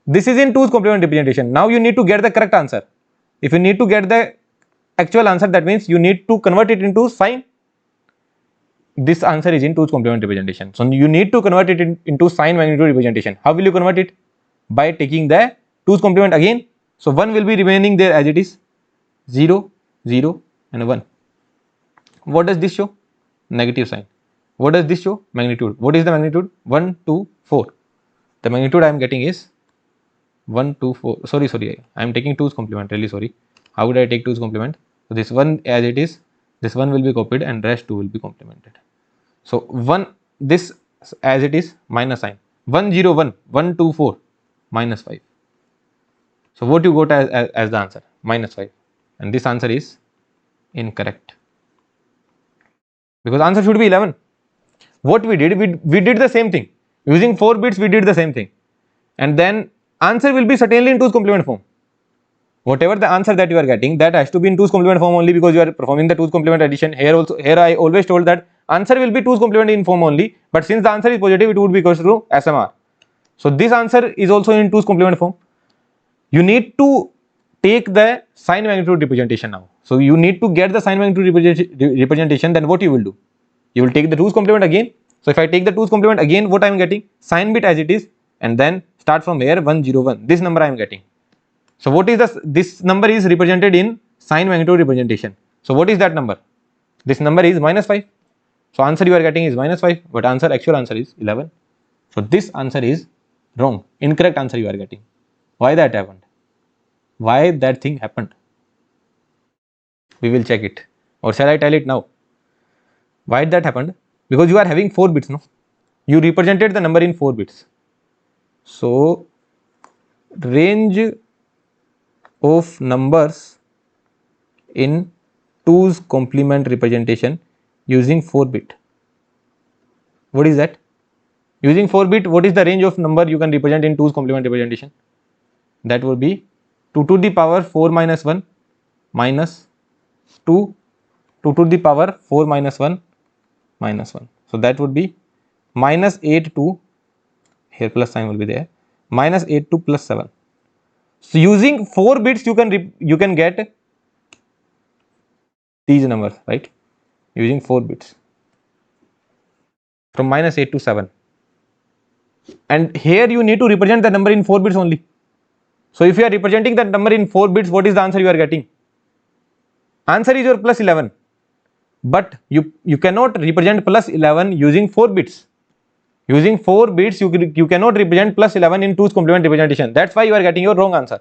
This is in 2's complement representation. Now you need to get the correct answer. If you need to get the actual answer, that means you need to convert it into sign. This answer is in 2's complement representation. So you need to convert it into sign magnitude representation. How will you convert it? By taking the 2's complement again. So 1 will be remaining there as it is. 0, 0 and 1. What does this show? Negative sign. What does this show? Magnitude. What is the magnitude? 1, 2, 4. The magnitude I am getting is 1, 2, 4. Sorry. I am taking 2's complement. Really sorry. How would I take 2's complement? So this 1 as it is, this 1 will be copied and rest 2 will be complemented. So 1, this as it is, minus sign. 1, 0, 1, 1, 2, 4, minus 5. So what you got as the answer? Minus 5. And this answer is incorrect, because answer should be 11. What we did, we did the same thing. Using 4 bits we did the same thing. And then answer will be certainly in 2's complement form. Whatever the answer that you are getting, that has to be in 2's complement form only, because you are performing the 2's complement addition. Here I always told that answer will be 2's complement in form only, but since the answer is positive, it would be equal to SMR. So this answer is also in 2's complement form. You need to take the sign magnitude representation now. So you need to get the sign magnitude representation. Then what you will do? You will take the 2's complement again. So if I take the 2's complement again, what I am getting? Sign bit as it is, and then start from here 1 0 1. This number I am getting. So what is this number is represented in sign magnitude representation. So what is that number? This number is minus 5. So answer you are getting is minus 5, but actual answer is 11. So this answer is wrong. Incorrect answer you are getting. Why that happened? Why that thing happened? We will check it. Or shall I tell it now? Why that happened? Because you are having 4 bits, no? You represented the number in 4 bits. So range of numbers in 2's complement representation using 4 bit. What is that? Using 4 bit, what is the range of number you can represent in 2's complement representation? That would be 2 to the power 4 minus 1 minus 2, 2 to the power 4 minus 1 minus 1. So that would be minus 8 to, here plus sign will be there, minus 8 to plus 7. So using 4 bits you can get these numbers, right? Using 4 bits from minus 8 to 7. And here you need to represent the number in 4 bits only. So if you are representing that number in 4 bits, what is the answer you are getting? Answer is your plus 11. But you cannot represent plus 11 using 4 bits. Using 4 bits, you cannot represent plus 11 in 2's complement representation. That's why you are getting your wrong answer.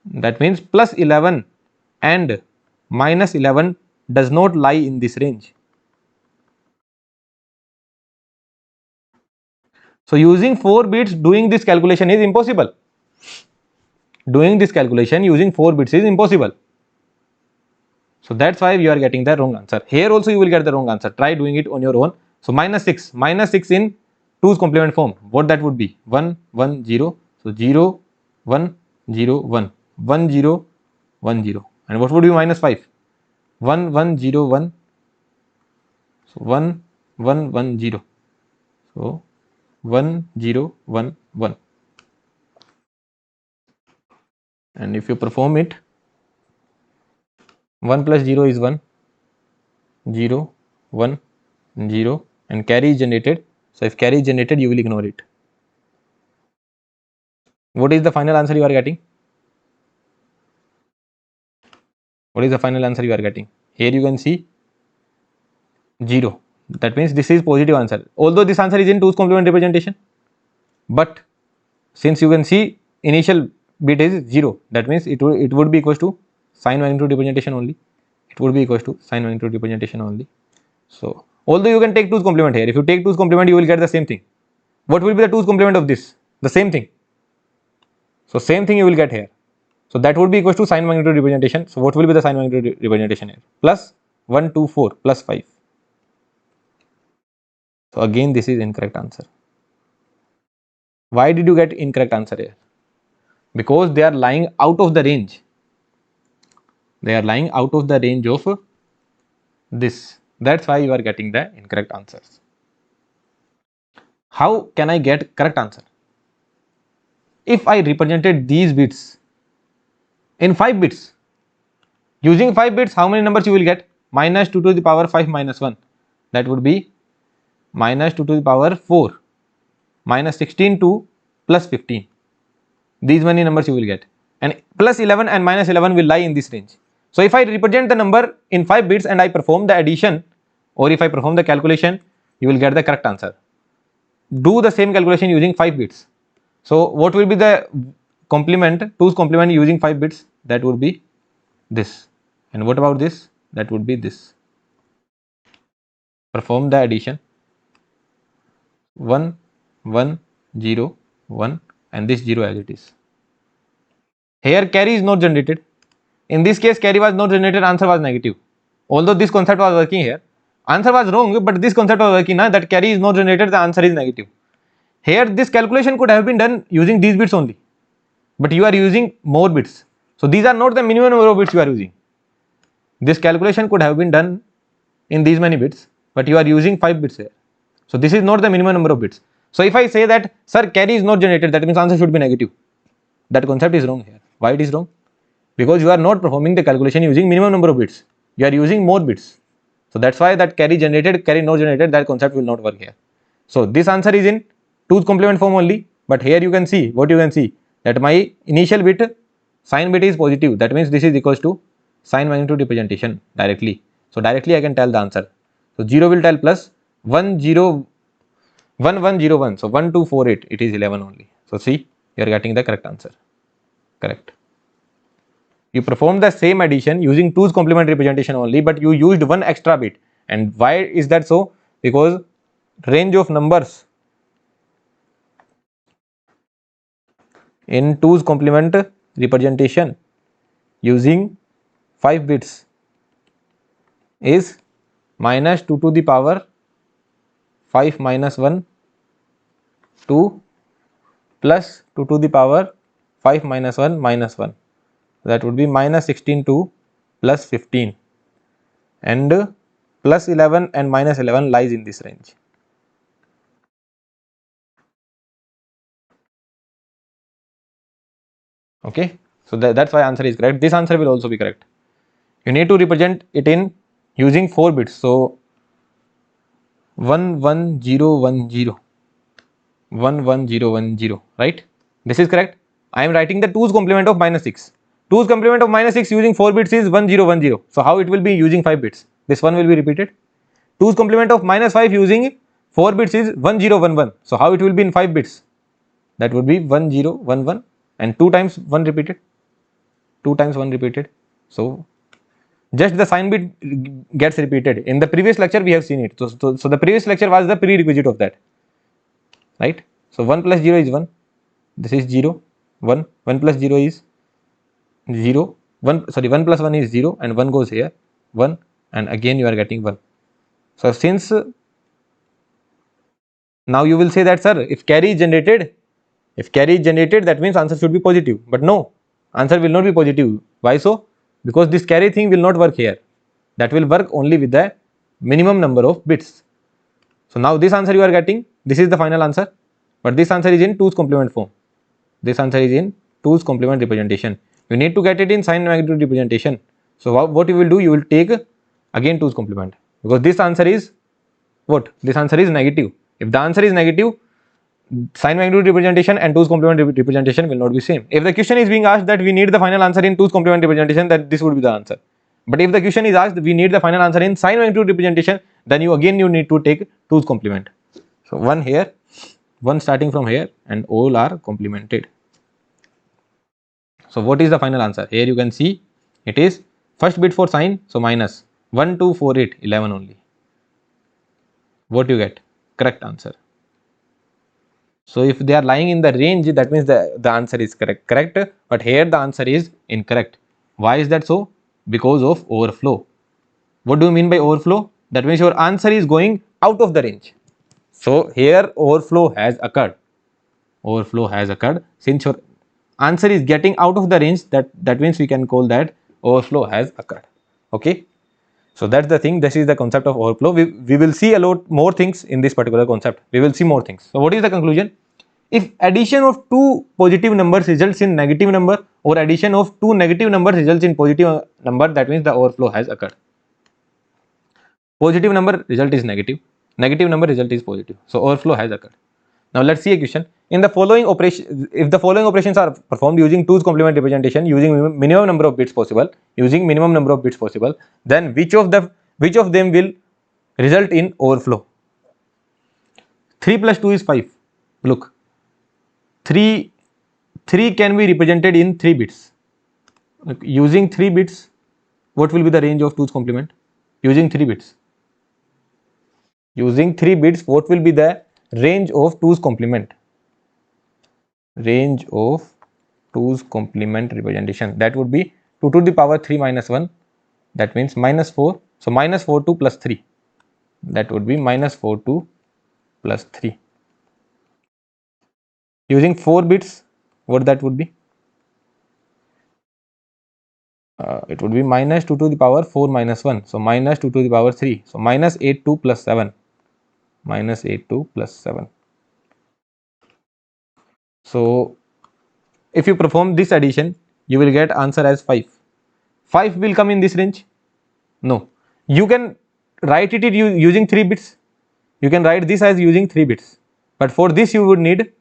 That means plus 11 and minus 11 does not lie in this range. So using 4 bits doing this calculation is impossible. Doing this calculation using 4 bits is impossible. So that's why you are getting the wrong answer. Here also you will get the wrong answer. Try doing it on your own. So minus 6 in 2's complement form. What that would be? 1 1 0. So 0 1 0 1 1 0 1 0. And what would be minus 5? 1 1 0 1. So 1 1 1 0. So 1 0 1 1. And if you perform it, 1 plus 0 is 1, 0 1 0, and carry is generated. So if carry is generated, you will ignore it. What is the final answer you are getting? What is the final answer you are getting? Here you can see 0. That means this is positive answer. Although this answer is in 2's complement representation, but since you can see initial bit is 0, that means it would be equals to sign magnitude representation only. It would be equals to sign magnitude representation only. So although you can take 2's complement here, if you take 2's complement, you will get the same thing. What will be the 2's complement of this? The same thing. So same thing you will get here. So that would be equals to sign magnitude representation. So what will be the sign magnitude representation here? Plus 1 2 4 plus 5. So again this is incorrect answer. Why did you get incorrect answer here? Because they are lying out of the range. They are lying out of the range of this. That's why you are getting the incorrect answers. How can I get correct answer? If I represented these bits in 5 bits, using 5 bits, how many numbers you will get? Minus 2 to the power 5 minus 1. That would be minus 2 to the power 4, minus 16 to plus 15. These many numbers you will get. And plus 11 and minus 11 will lie in this range. So if I represent the number in 5 bits and I perform the addition, or if I perform the calculation, you will get the correct answer. Do the same calculation using 5 bits. So what will be the complement, 2's complement using 5 bits? That would be this. And what about this? That would be this. Perform the addition. 1 1 0 1 and this 0 as it is. Here carry is not generated. In this case carry was not generated, answer was negative. Although this concept was working here, answer was wrong, but this concept was working now, that carry is not generated, the answer is negative. Here this calculation could have been done using these bits only, but you are using more bits. So these are not the minimum number of bits you are using. This calculation could have been done in these many bits, but you are using 5 bits here. So this is not the minimum number of bits. So if I say that sir carry is not generated, that means answer should be negative. That concept is wrong here. Why it is wrong? Because you are not performing the calculation using minimum number of bits. You are using more bits. So that's why that carry generated, carry not generated, that concept will not work here. So this answer is in 2's complement form only, but here you can see, what you can see, that my initial bit, sign bit is positive. That means this is equals to sign magnitude representation directly. So directly I can tell the answer. So 0 will tell plus 1 0 1 1 0 1. So 1 2 4 8, it is 11 only. So see, you are getting the correct answer. Correct. You performed the same addition using 2's complement representation only, but you used one extra bit. And why is that so? Because range of numbers in 2's complement representation using 5 bits is minus 2 to the power 5 minus 1 to plus 2 to the power 5 minus 1 minus 1. That would be minus 16 to plus 15, and plus 11 and minus 11 lies in this range. Okay, so that's why answer is correct. This answer will also be correct. You need to represent it in using 4 bits. So 1 1 0 1 0, 1 1 0 1 0, right? This is correct. I am writing the 2's complement of minus 6. 2's complement of minus 6 using 4 bits is 1 0 1 0. So how it will be using 5 bits? This one will be repeated. 2's complement of minus 5 using 4 bits is 1 0 1 1. So how it will be in 5 bits? That would be 1 0 1 1 and 2 times 1 repeated. 2 times 1 repeated. So just the sign bit gets repeated. In the previous lecture we have seen it. So the previous lecture was the prerequisite of that, right? So 1 plus 0 is 1. This is 0 1. 1 plus 0 is 0. 1 plus 1 is 0 and 1 goes here 1, and again you are getting 1. So since now you will say that sir, if carry is generated, that means answer should be positive. But no, answer will not be positive. Why so? because this carry thing will not work here. That will work only with the minimum number of bits. So now this answer you are getting, this is the final answer, but this answer is in 2's complement form. This answer is in 2's complement representation. You need to get it in sign magnitude representation. So what you will do, you will take again 2's complement, because this answer is what? This answer is negative. If the answer is negative, sign magnitude representation and 2's complement representation will not be same. If the question is being asked that we need the final answer in 2's complement representation, then this would be the answer. But if the question is asked we need the final answer in sign magnitude representation, then you need to take 2's complement. So one here, one starting from here, and all are complemented. So what is the final answer? Here you can see it is first bit for sign, so minus 1, 2, 4, 8, 11 only. What you get? Correct answer. So if they are lying in the range, that means the answer is correct, but here the answer is incorrect. Why is that so? Because of overflow. What do you mean by overflow? That means your answer is going out of the range. So here overflow has occurred. Overflow has occurred. Since your answer is getting out of the range, that means we can call that overflow has occurred. Okay. So that's the thing. This is the concept of overflow. We will see a lot more things in this particular concept. We will see more things. So what is the conclusion? If addition of two positive numbers results in negative number, or addition of two negative numbers results in positive number, that means the overflow has occurred. Positive number result is negative, negative number result is positive. So overflow has occurred. Now let's see a question. In the following operation, if the following operations are performed using 2's complement representation, using minimum number of bits possible, then which of them will result in overflow? 3 plus 2 is 5. Look, 3 can be represented in 3 bits. Look, using 3 bits, what will be the range of 2's complement? Using 3 bits. Using 3 bits, what will be the range of 2's complement? Range of 2's complement representation. That would be 2 to the power 3 minus 1. That means minus 4. So minus 4 2 plus 3. That would be minus 4 2 plus 3. Using 4 bits, what that would be? It would be minus 2 to the power 4 minus 1. So minus 2 to the power 3. So minus 8 2 plus 7. Minus 8 2 plus 7. So if you perform this addition, you will get answer as 5. 5 will come in this range? No. You can write it using 3 bits. You can write this as using 3 bits. But for this you would need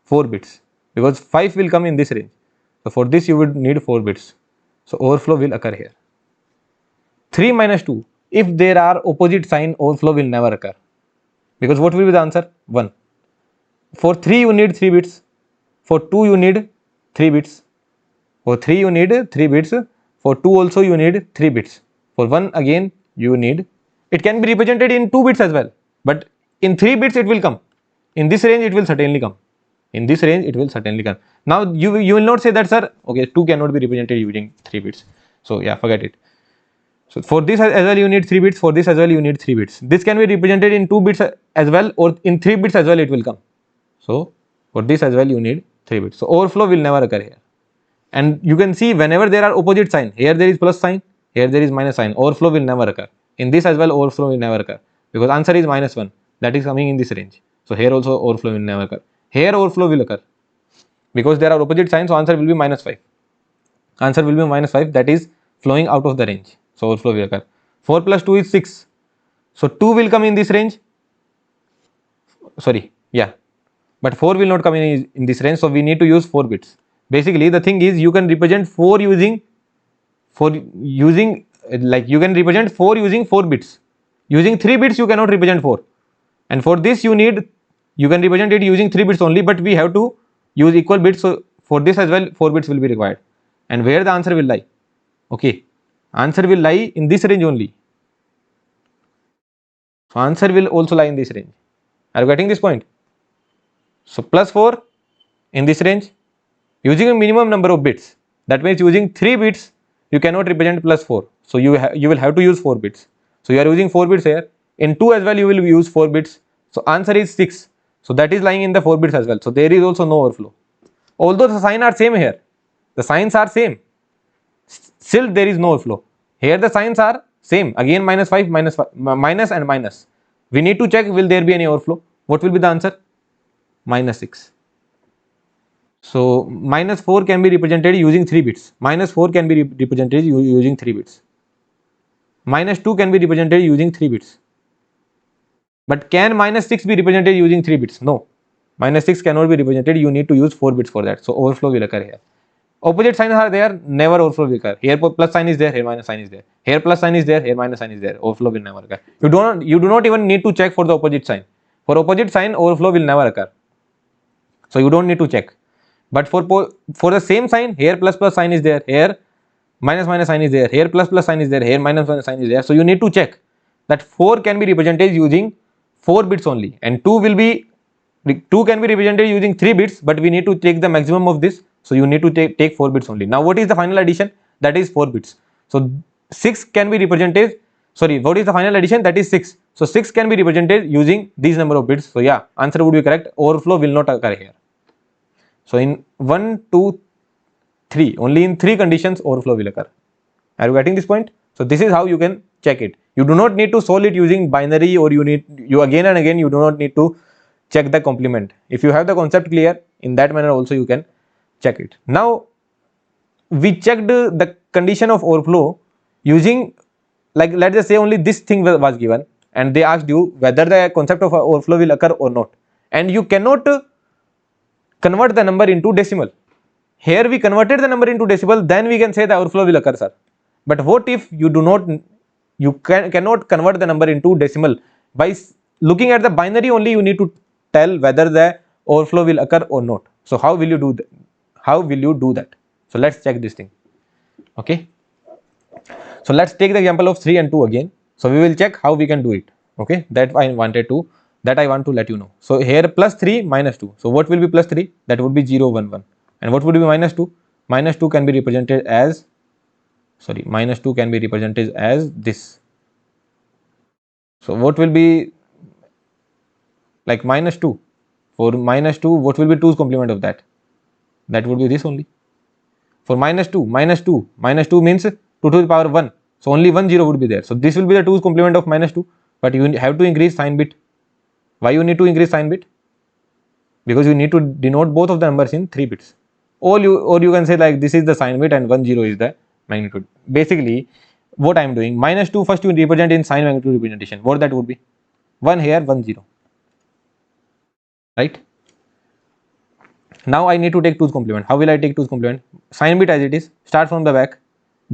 4 bits, because 5 will come in this range. So for this you would need 4 bits. So overflow will occur here. 3 minus 2. If there are opposite sign, overflow will never occur. Because what will be the answer? 1. For 3 you need 3 bits. For 2 you need 3 bits. For 3 you need 3 bits. For 2 also you need 3 bits. For 1 again you need. It can be represented in 2 bits as well. But in 3 bits it will come. In this range it will certainly come. In this range it will certainly come. Now you will not say that, sir, okay, 2 cannot be represented using 3 bits. So yeah, forget it. So for this as well you need 3 bits, for this as well you need 3 bits. This can be represented in 2 bits as well, or in 3 bits as well it will come. So for this as well you need 3 bits. So overflow will never occur here. And you can see whenever there are opposite sign, here there is plus sign, here there is minus sign, overflow will never occur. In this as well overflow will never occur, because answer is minus 1, that is coming in this range. So here also overflow will never occur. Here overflow will occur, because there are opposite signs, so answer will be minus 5. Answer will be minus 5, that is flowing out of the range. So overflow will occur. 4 plus 2 is 6. So 2 will come in this range. Sorry, yeah. But 4 will not come in this range, so we need to use 4 bits. Basically the thing is you can represent 4 using 4 bits. Using 3 bits you cannot represent 4. And for this you can represent it using 3 bits only, but we have to use equal bits. So for this as well 4 bits will be required. And where the answer will lie? Okay, answer will lie in this range only. So answer will also lie in this range. Are you getting this point? So plus 4 in this range, using a minimum number of bits. That means using 3 bits you cannot represent plus 4. So you will have to use 4 bits. So you are using 4 bits here. In 2 as well you will use 4 bits. So answer is 6. So that is lying in the 4 bits as well. So there is also no overflow. Although the signs are same here. The signs are same. Still there is no overflow. Here the signs are same, again minus 5, minus and minus. We need to check, will there be any overflow? What will be the answer? Minus 6. So minus 4 can be represented using 3 bits. Minus 4 can be represented using 3 bits. Minus 2 can be represented using 3 bits. But can minus 6 be represented using 3 bits? No. Minus 6 cannot be represented. You need to use 4 bits for that. So overflow will occur here. Opposite signs are there, never overflow will occur. Here plus sign is there, here minus sign is there. Here plus sign is there, here minus sign is there. Overflow will never occur. You do not even need to check for the opposite sign. For opposite sign, overflow will never occur. So you don't need to check. But for the same sign, here plus sign is there, here minus sign is there, here plus sign is there, here minus sign is there. So you need to check that 4 can be represented using 4 bits only, and 2 can be represented using 3 bits, but we need to take the maximum of this. So you need to take 4 bits only. Now what is the final addition? That is 4 bits. So 6 can be represented, what is the final addition? That is 6. So 6 can be represented using these number of bits. So yeah, answer would be correct. Overflow will not occur here. So in 1, 2, 3, only in 3 conditions overflow will occur. Are you getting this point? So this is how you can check it. You do not need to solve it using binary, or you again and again you do not need to check the complement. If you have the concept clear, in that manner also you can check it. Now we checked the condition of overflow using, like, let's just say only this thing was given, and they asked you whether the concept of overflow will occur or not, and you cannot convert the number into decimal. Here we converted the number into decimal, then we can say the overflow will occur, sir. But what if you cannot convert the number into decimal? By looking at the binary only, you need to tell whether the overflow will occur or not. So how will you do that? So let's check this thing. Okay. So let's take the example of 3 and 2 again. So we will check how we can do it. Okay. That I want to let you know. So here plus 3 minus 2. So what will be plus 3? That would be 0, 1, 1. And what would be minus 2? Minus 2 can be represented as, this. So what will be like minus 2? For minus 2, what will be 2's complement of that? That would be this only. For minus 2 means 2 to the power 1. So only 1 0 would be there. So this will be the 2's complement of minus 2. But you have to increase sign bit. Why you need to increase sign bit? Because you need to denote both of the numbers in 3 bits. Or you can say like this is the sign bit and 1 0 is the magnitude. Basically, what I am doing, minus 2 first you represent in sign magnitude representation. What that would be? 1 here, 1 0. Right? Now I need to take 2's complement. How will I take 2's complement? Sign bit as it is, start from the back,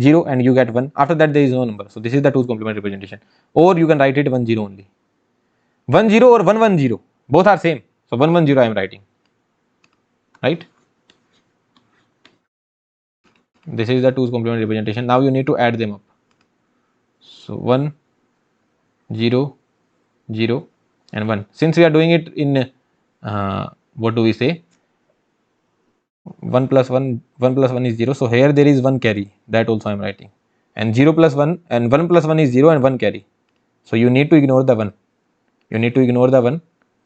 0 and you get 1. After that there is no number. So this is the 2's complement representation. Or you can write it 1 0 only. 1 0 or 1 1 0. Both are same. So 1 1 0 I am writing. Right? This is the 2's complement representation. Now you need to add them up. So 1 0 0 and 1. Since we are doing it in what do we say? 1 plus 1 is 0. So here there is 1 carry. That also I am writing. And 0 plus 1 and 1 plus 1 is 0 and 1 carry. So you need to ignore the 1.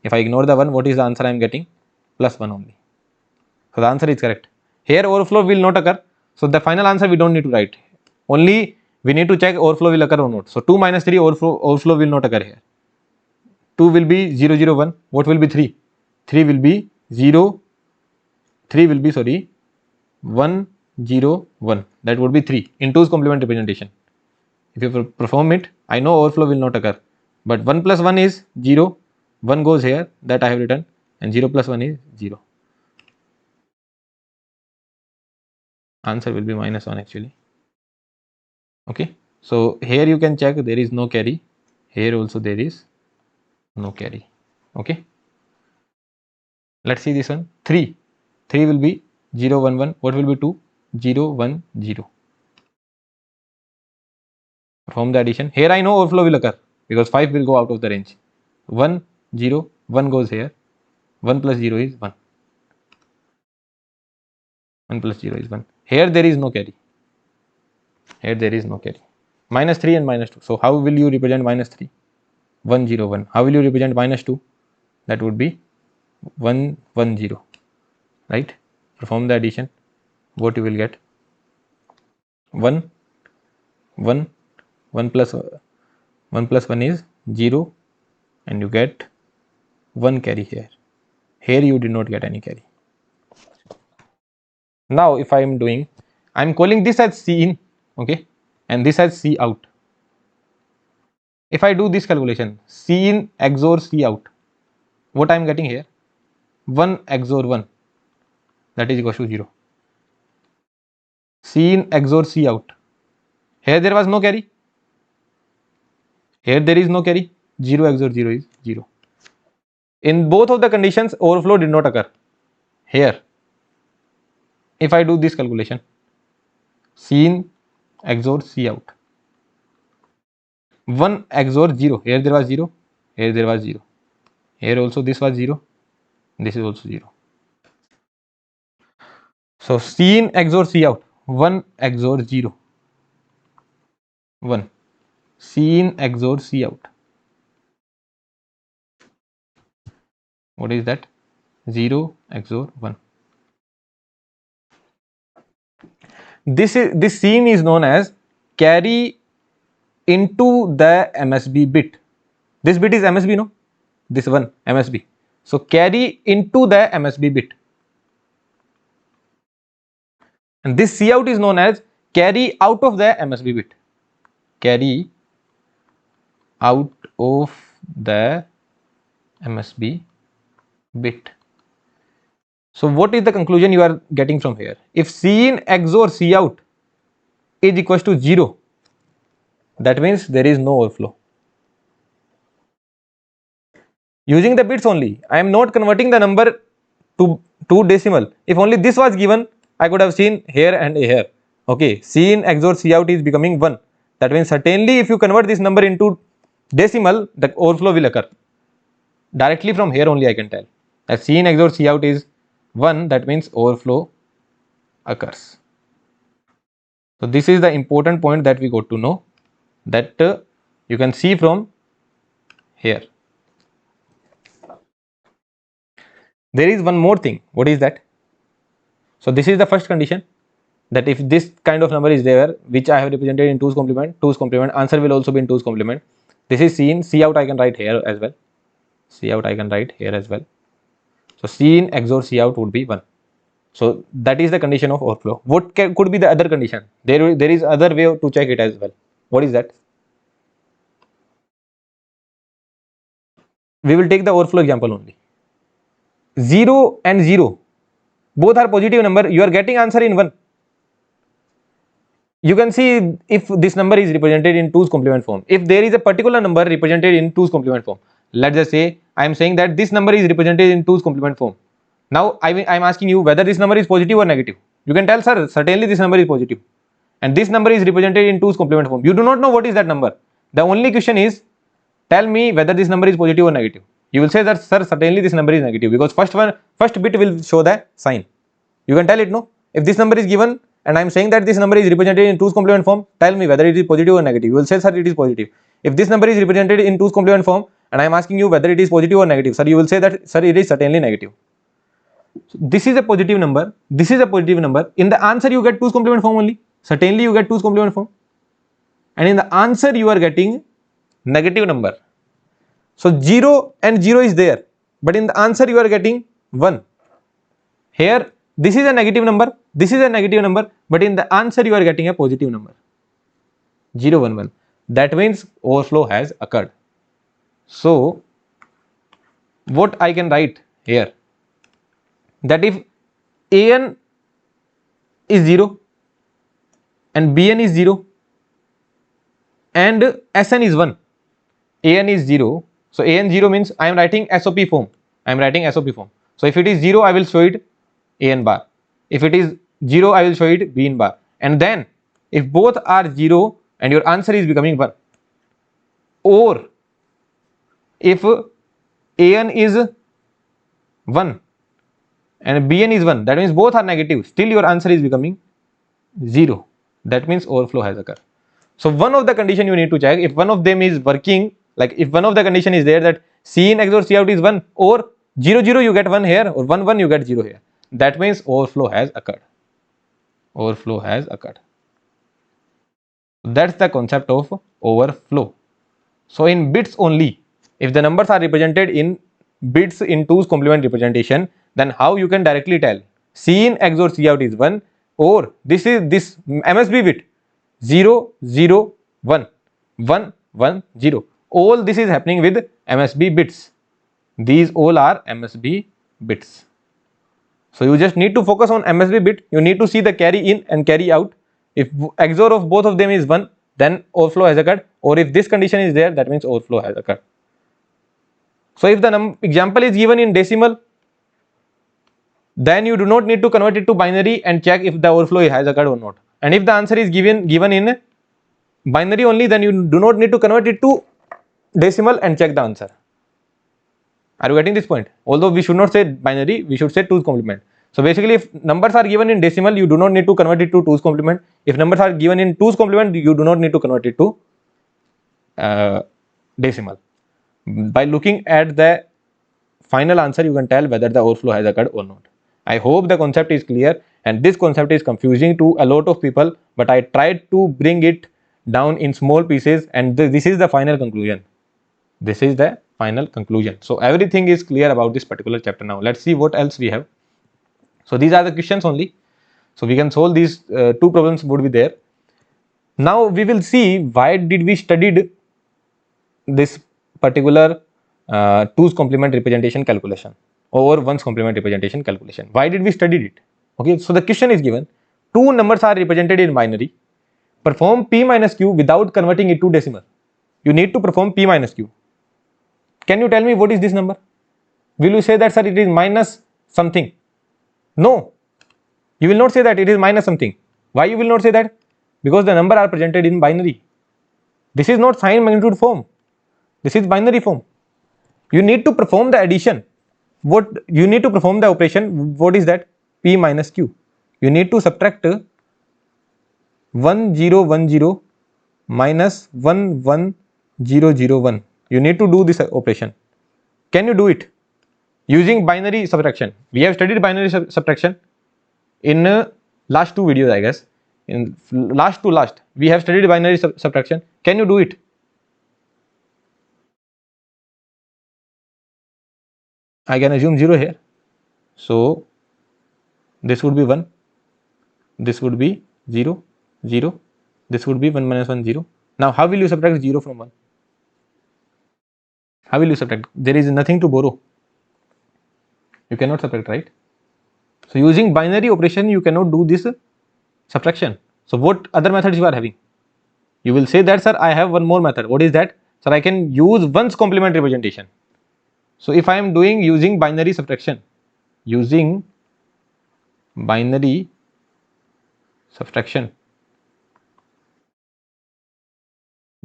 If I ignore the 1, what is the answer I am getting? Plus 1 only. So the answer is correct. Here overflow will not occur. So the final answer we don't need to write. Only we need to check overflow will occur or not. So 2 minus 3 overflow will not occur here. 2 will be 0 0 1. What will be 3? 3 will be 1 0 1. That would be 3 in 2's complement representation. If you perform it, I know overflow will not occur. But 1 plus 1 is 0. 1 goes here, that I have written, and 0 plus 1 is 0. Answer will be minus 1 actually. Okay. So here you can check there is no carry. Here also there is no carry. Okay. Let's see this one. 3 will be 0 1 1. What will be 2? 0 1 0. Perform the addition. Here I know overflow will occur because 5 will go out of the range. 1 0 1 goes here. 1 plus 0 is 1. 1 plus 0 is 1. Here there is no carry. Minus 3 and minus 2. So how will you represent minus 3? 1 0 1. How will you represent minus 2? That would be 1 1 0. Right? Perform the addition. What you will get? 1 1 1 plus 1 plus 1 is 0, and you get 1 carry here. Here you did not get any carry. Now if I am doing, I am calling this as C in, okay, and this as C out. If I do this calculation, C in XOR C out, what I am getting here? 1 XOR 1, that is equal to 0. C in XOR C out. Here there was no carry. Here there is no carry. 0 XOR 0 is 0. In both of the conditions, overflow did not occur. Here, if I do this calculation, C in XOR C out. 1 XOR 0. Here there was 0. Here there was 0. Here also this was 0. This is also 0. So C in XOR C out. 1 XOR 0. 1. C in XOR C out. What is that? 0 XOR 1. This scene is known as carry into the MSB bit. This bit is MSB, no? This one MSB. So carry into the MSB bit. And this C out is known as carry out of the MSB bit. Carry out of the MSB bit. So what is the conclusion you are getting from here? If C in XOR C out is equals to 0, that means there is no overflow. Using the bits only, I am not converting the number to decimal. If only this was given, I could have seen here and here. Okay, C in XOR C out is becoming 1. That means certainly if you convert this number into decimal, the overflow will occur. Directly from here only I can tell that C in XOR C out is 1, that means overflow occurs. So this is the important point that we got to know, that you can see from here. There is one more thing. What is that? So this is the first condition, that if this kind of number is there, which I have represented in 2's complement, answer will also be in 2's complement. This is C in, C out I can write here as well. C out I can write here as well. So C in XOR C out would be 1. So that is the condition of overflow. What could be the other condition? There is other way to check it as well. What is that? We will take the overflow example only. 0 and 0, both are positive number. You are getting answer in 1. You can see if this number is represented in 2's complement form. If there is a particular number represented in 2's complement form, let's just say I am saying that this number is represented in 2's complement form. Now I am asking you whether this number is positive or negative. You can tell, sir, certainly this number is positive. And this number is represented in 2's complement form. You do not know what is that number. The only question is, tell me whether this number is positive or negative. You will say that, sir, certainly this number is negative, because first bit will show the sign. You can tell it, no? If this number is given and I am saying that this number is represented in 2's complement form, tell me whether it is positive or negative. You will say, sir, it is positive. If this number is represented in 2's complement form and I am asking you whether it is positive or negative, sir, you will say that, sir, it is certainly negative. So this is a positive number. This is a positive number. In the answer you get 2's complement form only. Certainly you get 2's complement form. And in the answer you are getting negative number. So 0 and 0 is there, but in the answer you are getting 1. Here this is a negative number, this is a negative number, but in the answer you are getting a positive number. 0 1 1. That means overflow has occurred. So what I can write here, that if an is 0 and bn is 0 and sn is 1, an is 0, so an 0 means I am writing SOP form. I am writing SOP form. So if it is 0, I will show it an bar. If it is 0, I will show it bn bar. And then if both are 0 and your answer is becoming 1, or if an is 1 and bn is 1, that means both are negative, still your answer is becoming 0. That means overflow has occurred. So one of the condition you need to check, if one of them is working, like if one of the condition is there that C in XOR C out is 1, or 0 0 you get 1 here, or 1 1 you get 0 here, that means overflow has occurred. Overflow has occurred. That's the concept of overflow. So in bits only, if the numbers are represented in bits in 2's complement representation, then how you can directly tell C in X or C out is 1, or this is this MSB bit 0 0 1 1 1 0. All this is happening with MSB bits. These all are MSB bits. So you just need to focus on MSB bit. You need to see the carry in and carry out. If XOR of both of them is 1, then overflow has occurred, or if this condition is there, that means overflow has occurred. So if the example is given in decimal, then you do not need to convert it to binary and check if the overflow has occurred or not. And if the answer is given in binary only, then you do not need to convert it to decimal and check the answer. Are you getting this point? Although we should not say binary, we should say 2's complement. So basically, if numbers are given in decimal, you do not need to convert it to 2's complement. If numbers are given in 2's complement, you do not need to convert it to decimal. By looking at the final answer, you can tell whether the overflow has occurred or not. I hope the concept is clear, and this concept is confusing to a lot of people, but I tried to bring it down in small pieces, and this is the final conclusion. This is the final conclusion. So everything is clear about this particular chapter. Now let's see what else we have. So these are the questions only. So we can solve these two problems would be there. Now we will see why did we studied this particular 2's complement representation calculation or 1's complement representation calculation. Why did we study it? Okay, so the question is given, two numbers are represented in binary. Perform P minus Q without converting it to decimal. You need to perform P minus Q. Can you tell me what is this number? Will you say that, sir, it is minus something? No, you will not say that it is minus something. Why you will not say that? Because the number are presented in binary. This is not sign magnitude form. This is binary form. You need to perform the addition. What you need to perform the operation? What is that? P minus Q. You need to subtract 1010 minus 11001. You need to do this operation. Can you do it using binary subtraction? We have studied binary subtraction in last two videos, I guess. In last we have studied binary subtraction. Can you do it? I can assume 0 here. So this would be 1. This would be 0, 0. This would be 1 minus 1, 0. Now how will you subtract 0 from 1? How will you subtract? There is nothing to borrow. You cannot subtract, right? So using binary operation, you cannot do this subtraction. So what other methods you are having? You will say that, sir, I have one more method. What is that? Sir, I can use 1's complement representation. So if I am doing using binary subtraction, we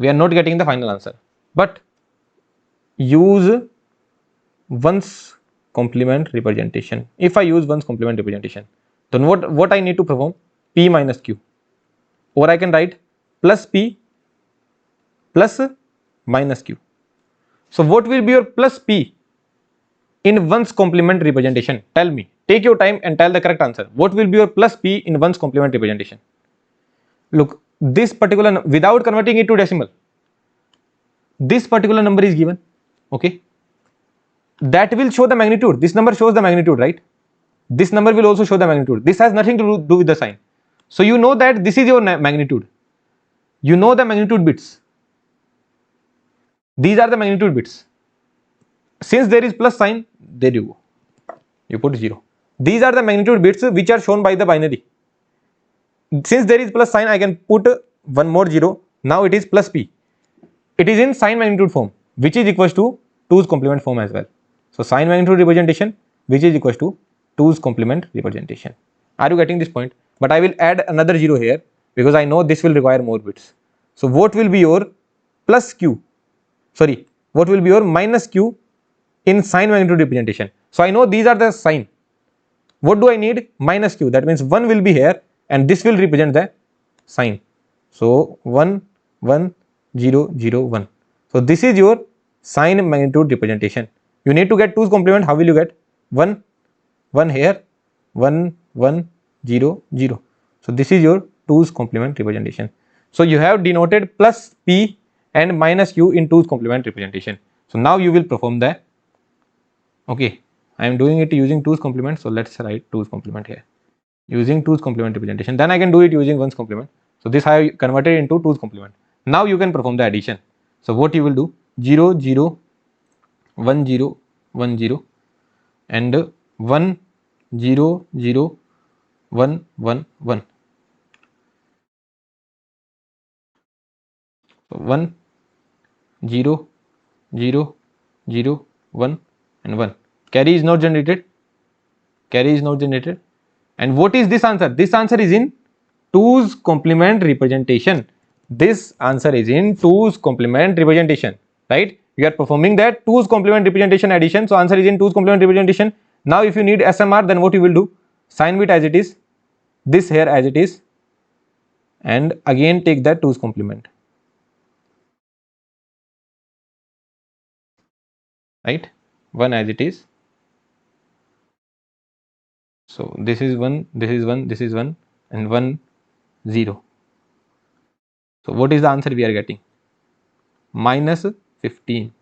are not getting the final answer. But use 1's complement representation. If I use 1's complement representation, then what I need to perform? P minus Q. Or I can write plus P plus minus Q. So what will be your plus P in 1's complement representation? Tell me. Take your time and tell the correct answer. What will be your plus P in 1's complement representation? Look, this particular, without converting it to decimal, this particular number is given. Okay. That will show the magnitude. This number shows the magnitude, right? This number will also show the magnitude. This has nothing to do with the sign. So you know that this is your magnitude. You know the magnitude bits. These are the magnitude bits. Since there is plus sign, there you go. You put 0. These are the magnitude bits which are shown by the binary. Since there is plus sign, I can put one more 0. Now it is plus P. It is in sign magnitude form, which is equals to 2's complement form as well. So sign magnitude representation, which is equals to 2's complement representation. Are you getting this point? But I will add another 0 here because I know this will require more bits. So what will be your plus Q? Sorry, what will be your minus Q in sign magnitude representation? So I know these are the sign. What do I need? Minus Q. That means 1 will be here and this will represent the sign. So 1, 1, 0, 0, 1. So this is your sign magnitude representation. You need to get 2's complement. How will you get? 1, 1 here, 1, 1, 0, 0. So this is your 2's complement representation. So you have denoted plus p and minus q in 2's complement representation. So now you will perform the, okay, I am doing it using 2's complement. So let's write 2's complement here using 2's complement representation. Then I can do it using 1's complement. So this I have converted into 2's complement. Now you can perform the addition. So what you will do, 0 0 1 0 1 0 and 1 0 0 1 1 1. So 1 0 0 0 1 and 1. Carry is not generated. Carry is not generated. And what is this answer? This answer is in 2's complement representation. This answer is in 2's complement representation, right? We are performing that 2's complement representation addition. So answer is in 2's complement representation. Now if you need SMR, then what you will do? Sign bit as it is, this here as it is, and again take that 2's complement, right? 1 as it is. So this is 1, this is 1, this is 1 and 1 0. So what is the answer we are getting? Minus 15.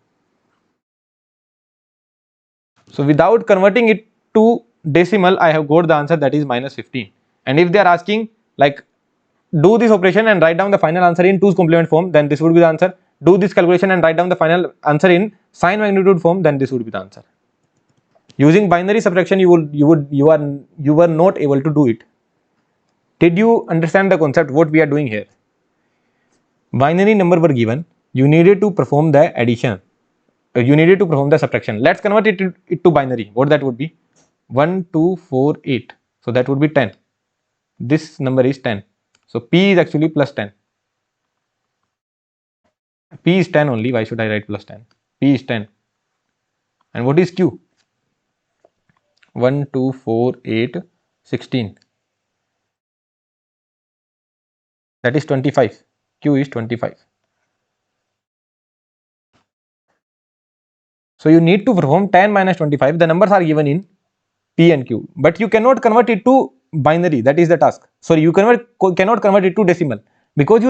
So without converting it to decimal, I have got the answer, that is minus 15. And if they are asking like do this operation and write down the final answer in 2's complement form, then this would be the answer. Do this calculation and write down the final answer in sign magnitude form, then this would be the answer. Using binary subtraction, you were not able to do it. Did you understand the concept what we are doing here? Binary number were given, you needed to perform the addition, you needed to perform the subtraction. Let's convert it to binary. What that would be? 1 2 4 8. So that would be 10. This number is 10. So p is actually plus 10. P is 10 only. Why should I write plus 10? P is 10. And what is q? 1 2 4 8 16. That is 25. Q is 25. So you need to perform 10 minus 25. The numbers are given in P and Q, but you cannot convert it to binary. That is the task. So you cannot convert it to decimal, because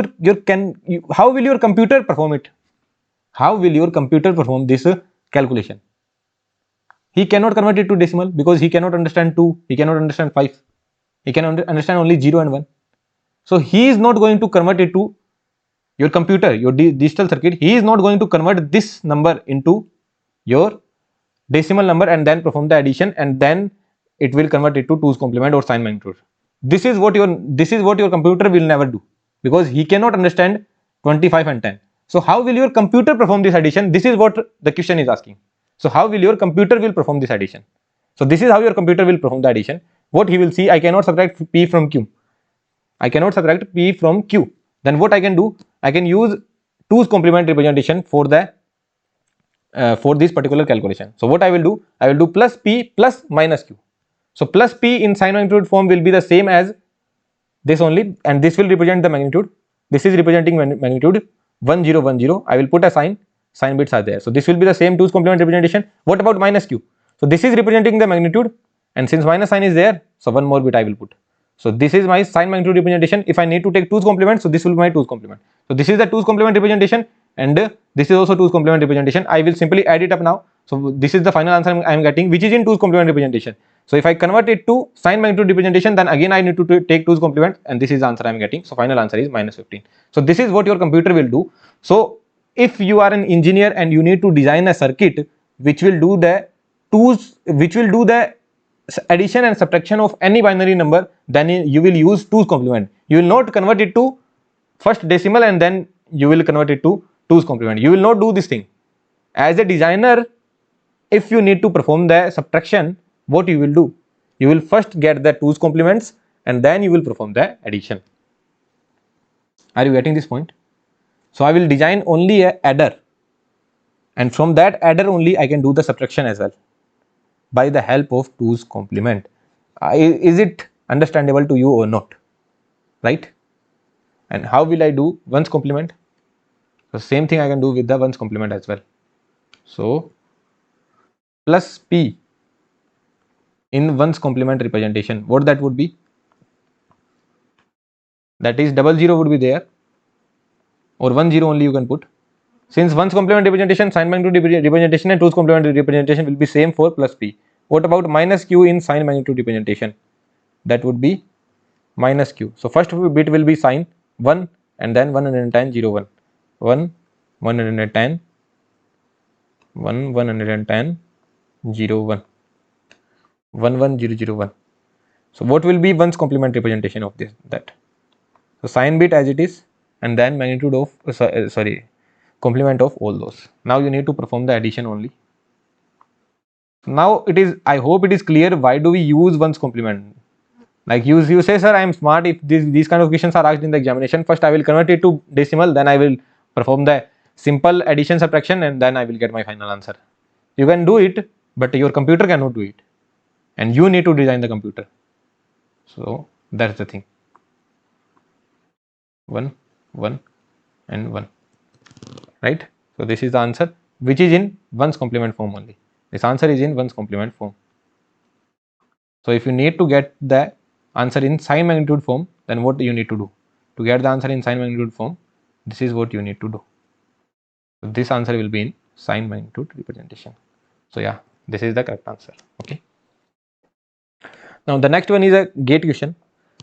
how will your computer perform it? How will your computer perform this calculation? He cannot convert it to decimal because he cannot understand 2, he cannot understand 5, he can understand only 0 and 1. So he is not going to convert it to your computer, your digital circuit. He is not going to convert this number into your decimal number and then perform the addition, and then it will convert it to 2's complement or sign magnitude. This is what your computer will never do, because he cannot understand 25 and 10. So how will your computer perform this addition? This is what the question is asking. So how will your computer will perform this addition? So this is how your computer will perform the addition. What he will see, I cannot subtract p from q. I cannot subtract p from q. Then what I can do? I can use 2's complement representation for this particular calculation. So what I will do? I will do plus p plus minus q. So plus p in sign magnitude form will be the same as this only, and this will represent the magnitude. This is representing magnitude 1 0 1 0. I will put a sign bits are there. So this will be the same 2's complement representation. What about minus q? So this is representing the magnitude, and since minus sign is there, so one more bit I will put. So this is my sign magnitude representation. If I need to take 2's complement, so this will be my 2's complement. So this is the 2's complement representation, and this is also 2's complement representation. I will simply add it up now. So this is the final answer I am getting, which is in 2's complement representation. So if I convert it to sign magnitude representation, then again I need to take 2's complement, and this is the answer I am getting. So final answer is minus 15. So this is what your computer will do. So if you are an engineer and you need to design a circuit which will do the addition and subtraction of any binary number, then you will use 2's complement. You will not convert it to first decimal and then you will convert it to 2's complement. You will not do this thing. As a designer, if you need to perform the subtraction, what you will do? You will first get the 2's complements and then you will perform the addition. Are you getting this point? So I will design only a adder, and from that adder only I can do the subtraction as well by the help of 2's complement. Is it understandable to you or not? Right? And how will I do 1's complement? The same thing I can do with the 1's complement as well. So plus p in 1's complement representation, what that would be? That is 00 would be there, or 1 0 only you can put. Since 1's complement representation, sign magnitude representation and 2's complement representation will be same for plus p. What about minus q in sign magnitude representation? That would be minus q. So first bit will be sign 1 and then 110 0 1 1 110 1 110 0 1 1 1 0 0 1. So what will be 1's complement representation of this that? So sign bit as it is and then magnitude of complement of all those. Now you need to perform the addition only. Now it is, I hope it is clear why do we use 1's complement. Like you say, sir, I am smart. If these kind of questions are asked in the examination, first I will convert it to decimal, then I will perform the simple addition subtraction and then I will get my final answer. You can do it, but your computer cannot do it, and you need to design the computer. So that's the thing. 1 1 and 1, right? So this is the answer, which is in 1's complement form only. This answer is in 1's complement form. So if you need to get the answer in sign magnitude form, then what you need to do? To get the answer in sign magnitude form, this is what you need to do. So this answer will be in sign magnitude representation. So yeah, this is the correct answer. Okay. Now the next one is a gate question.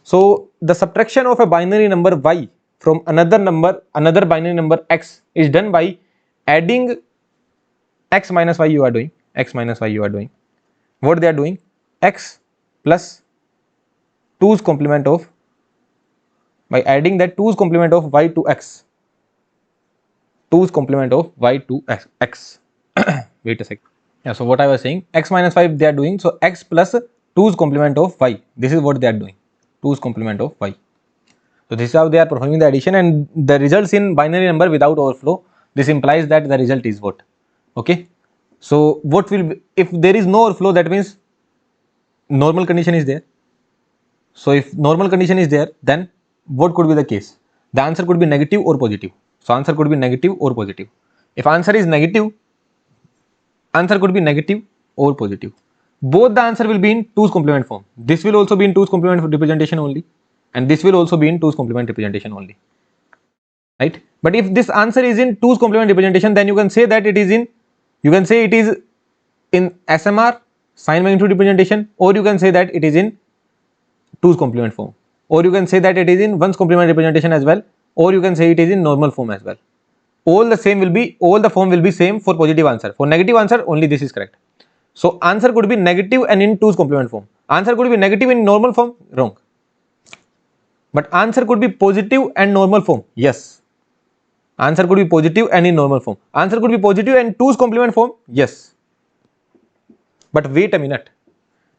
So the subtraction of a binary number y from another binary number x is done by adding x minus y you are doing. What they are doing? X plus 2's complement of, by adding that 2's complement of y to x. 2's complement of y to x. Wait a second. Yeah, so what I was saying, x minus 5 they are doing, so x plus 2's complement of y, this is what they are doing, 2's complement of y. So this is how they are performing the addition, and the results in binary number without overflow. This implies that the result is what? Okay. So what will be, if there is no overflow, that means normal condition is there. So if normal condition is there, then what could be the case? The answer could be negative or positive. So answer could be negative or positive. If answer is negative, answer could be negative or positive. Both the answer will be in 2's complement form. This will also be in 2's complement representation only, and this will also be in 2's complement representation only, right? But if this answer is in 2's complement representation, then you can say that it is in, you can say it is in SMR, sign magnitude representation, or you can say that it is in 2's complement form, or you can say that it is in 1's complement representation as well, or you can say it is in normal form as well. All the form will be same for positive answer. For negative answer, only this is correct. So answer could be negative and in 2's complement form. Answer could be negative in normal form, wrong. But answer could be positive and normal form, yes. Answer could be positive and in normal form. Answer could be positive and 2's complement form, yes. But wait a minute.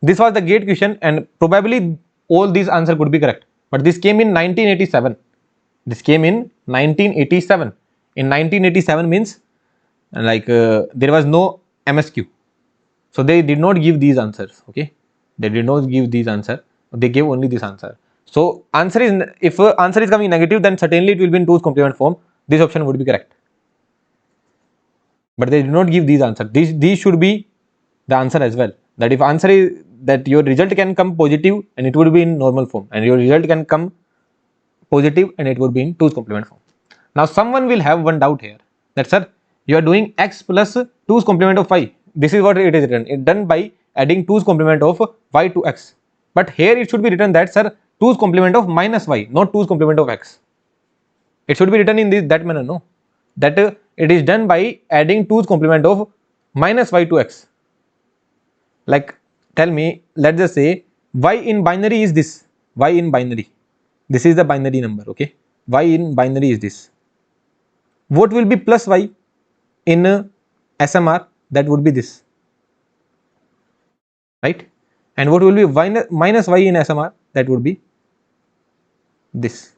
This was the gate question, and probably all these answer could be correct. But this came in 1987. This came in 1987. In 1987 means like there was no MSQ. So they did not give these answers. Okay, they did not give these answers. They gave only this answer. So answer is, if answer is coming negative, then certainly it will be in 2's complement form. This option would be correct. But they did not give these answers. These should be the answer as well. That if answer is that your result can come positive and it would be in normal form, and your result can come positive and it would be in 2's complement form. Now someone will have one doubt here, that sir, you are doing x plus 2's complement of y. This is what it is written. It's done by adding 2's complement of y to x. But here it should be written that sir, 2's complement of minus y, not 2's complement of x. It should be written in that manner, no? That it is done by adding 2's complement of minus y to x. Like tell me, let's just say y in binary is this. Y in binary. This is the binary number, okay? Y in binary is this. What will be plus y in SMR? That would be this, right? And what will be minus y in SMR? That would be this.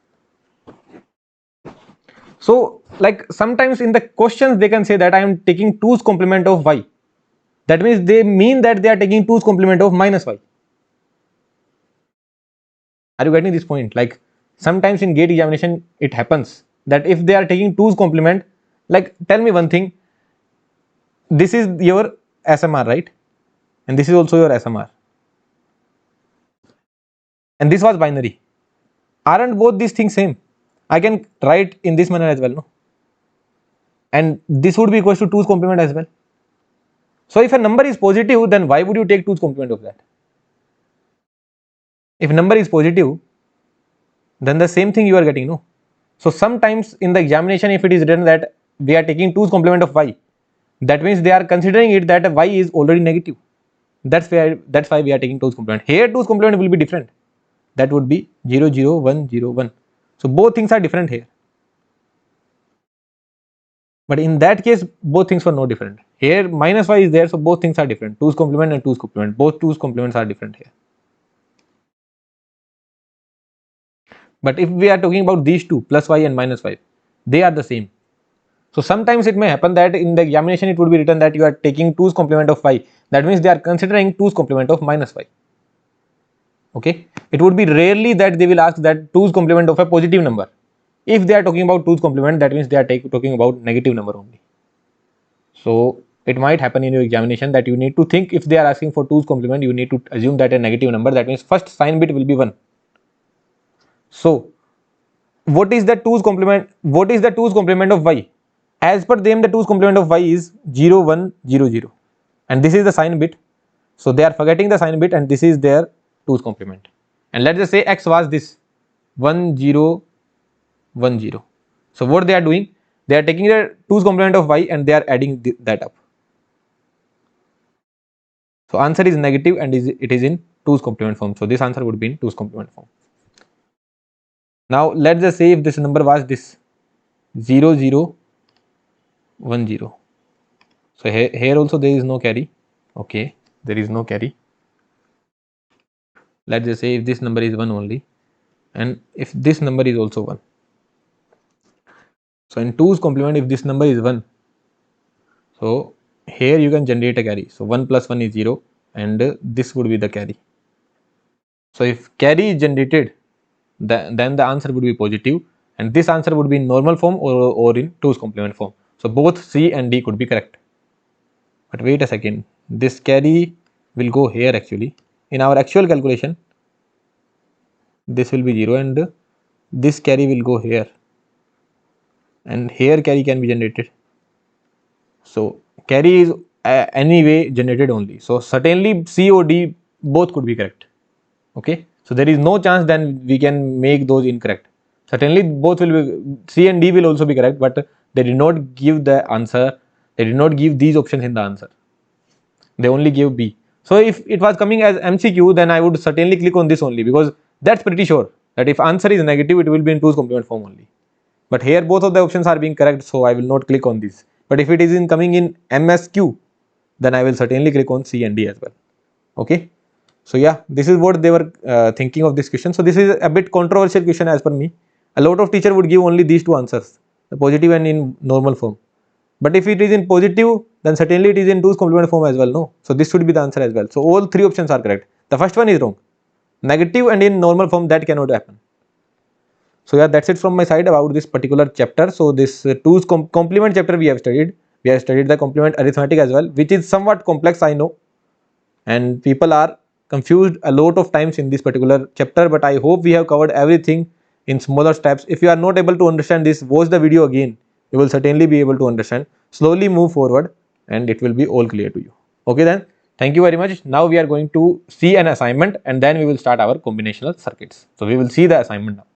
So like sometimes in the questions they can say that I am taking 2's complement of y. That means they mean that they are taking 2's complement of minus y. Are you getting this point? Like sometimes in gate examination it happens that if they are taking 2's complement, like tell me one thing, this is your SMR, right? And this is also your SMR, and this was binary. Aren't both these things same? I can write in this manner as well, no? and this would be equals to 2's complement as well. So if a number is positive, then why would you take 2's complement of that? If number is positive, then the same thing you are getting, no? So sometimes in the examination, if it is written that we are taking 2's complement of y, that means they are considering it that y is already negative. That's why we are taking 2's complement. Here 2's complement will be different. That would be 0, 0, 1, 0, 1. So both things are different here. But in that case, both things were no different. Here minus y is there, so both things are different. 2's complement and 2's complement. Both 2's complements are different here. But if we are talking about these two, plus y and minus y, they are the same. So sometimes it may happen that in the examination it would be written that you are taking 2's complement of y. That means they are considering 2's complement of minus y. Okay. It would be rarely that they will ask that 2's complement of a positive number. If they are talking about 2's complement, that means they are talking about negative number only. So it might happen in your examination that you need to think, if they are asking for 2's complement, you need to assume that a negative number, that means first sign bit will be 1. So what is the 2's complement? What is the 2's complement of y? As per them, the 2's complement of y is 0, 1, 0, 0, and this is the sign bit. So they are forgetting the sign bit, and this is their 2's complement. And let's just say x was this 1, 0, 1, 0. So what they are doing? They are taking the 2's complement of y and they are adding that up. So answer is negative and it is in 2's complement form. So this answer would be in 2's complement form. Now let's just say if this number was this 0, 0, 1, 0. So here also there is no carry. Okay, there is no carry. Let's just say if this number is 1 only, and if this number is also 1. So in 2's complement, if this number is 1, so here you can generate a carry. So 1 plus 1 is 0, and this would be the carry. So if carry is generated, then the answer would be positive, and this answer would be in normal form or in 2's complement form. So both C and D could be correct. But wait a second, this carry will go here actually. In our actual calculation, this will be 0 and this carry will go here, and here carry can be generated. So carry is anyway generated only. So certainly C or D both could be correct. Okay. So there is no chance then we can make those incorrect. Certainly both will be, C and D will also be correct, but they did not give the answer. They did not give these options in the answer. They only gave B. So if it was coming as MCQ, then I would certainly click on this only, because that's pretty sure that if answer is negative, it will be in 2's complement form only. But here both of the options are being correct, so I will not click on this. But if it is in coming in MSQ, then I will certainly click on C and D as well. Okay. So yeah, this is what they were thinking of this question. So this is a bit controversial question as per me. A lot of teacher would give only these two answers, the positive and in normal form. But if it is in positive, then certainly it is in 2's complement form as well, no? So this should be the answer as well. So all three options are correct. The first one is wrong. Negative and in normal form, that cannot happen. So yeah, that's it from my side about this particular chapter. So this 2's complement chapter we have studied. We have studied the complement arithmetic as well, which is somewhat complex, I know. And people are confused a lot of times in this particular chapter, but I hope we have covered everything in smaller steps. If you are not able to understand this, watch the video again. You will certainly be able to understand. Slowly move forward and it will be all clear to you. Okay then, thank you very much. Now we are going to see an assignment and then we will start our combinational circuits. So we will see the assignment now.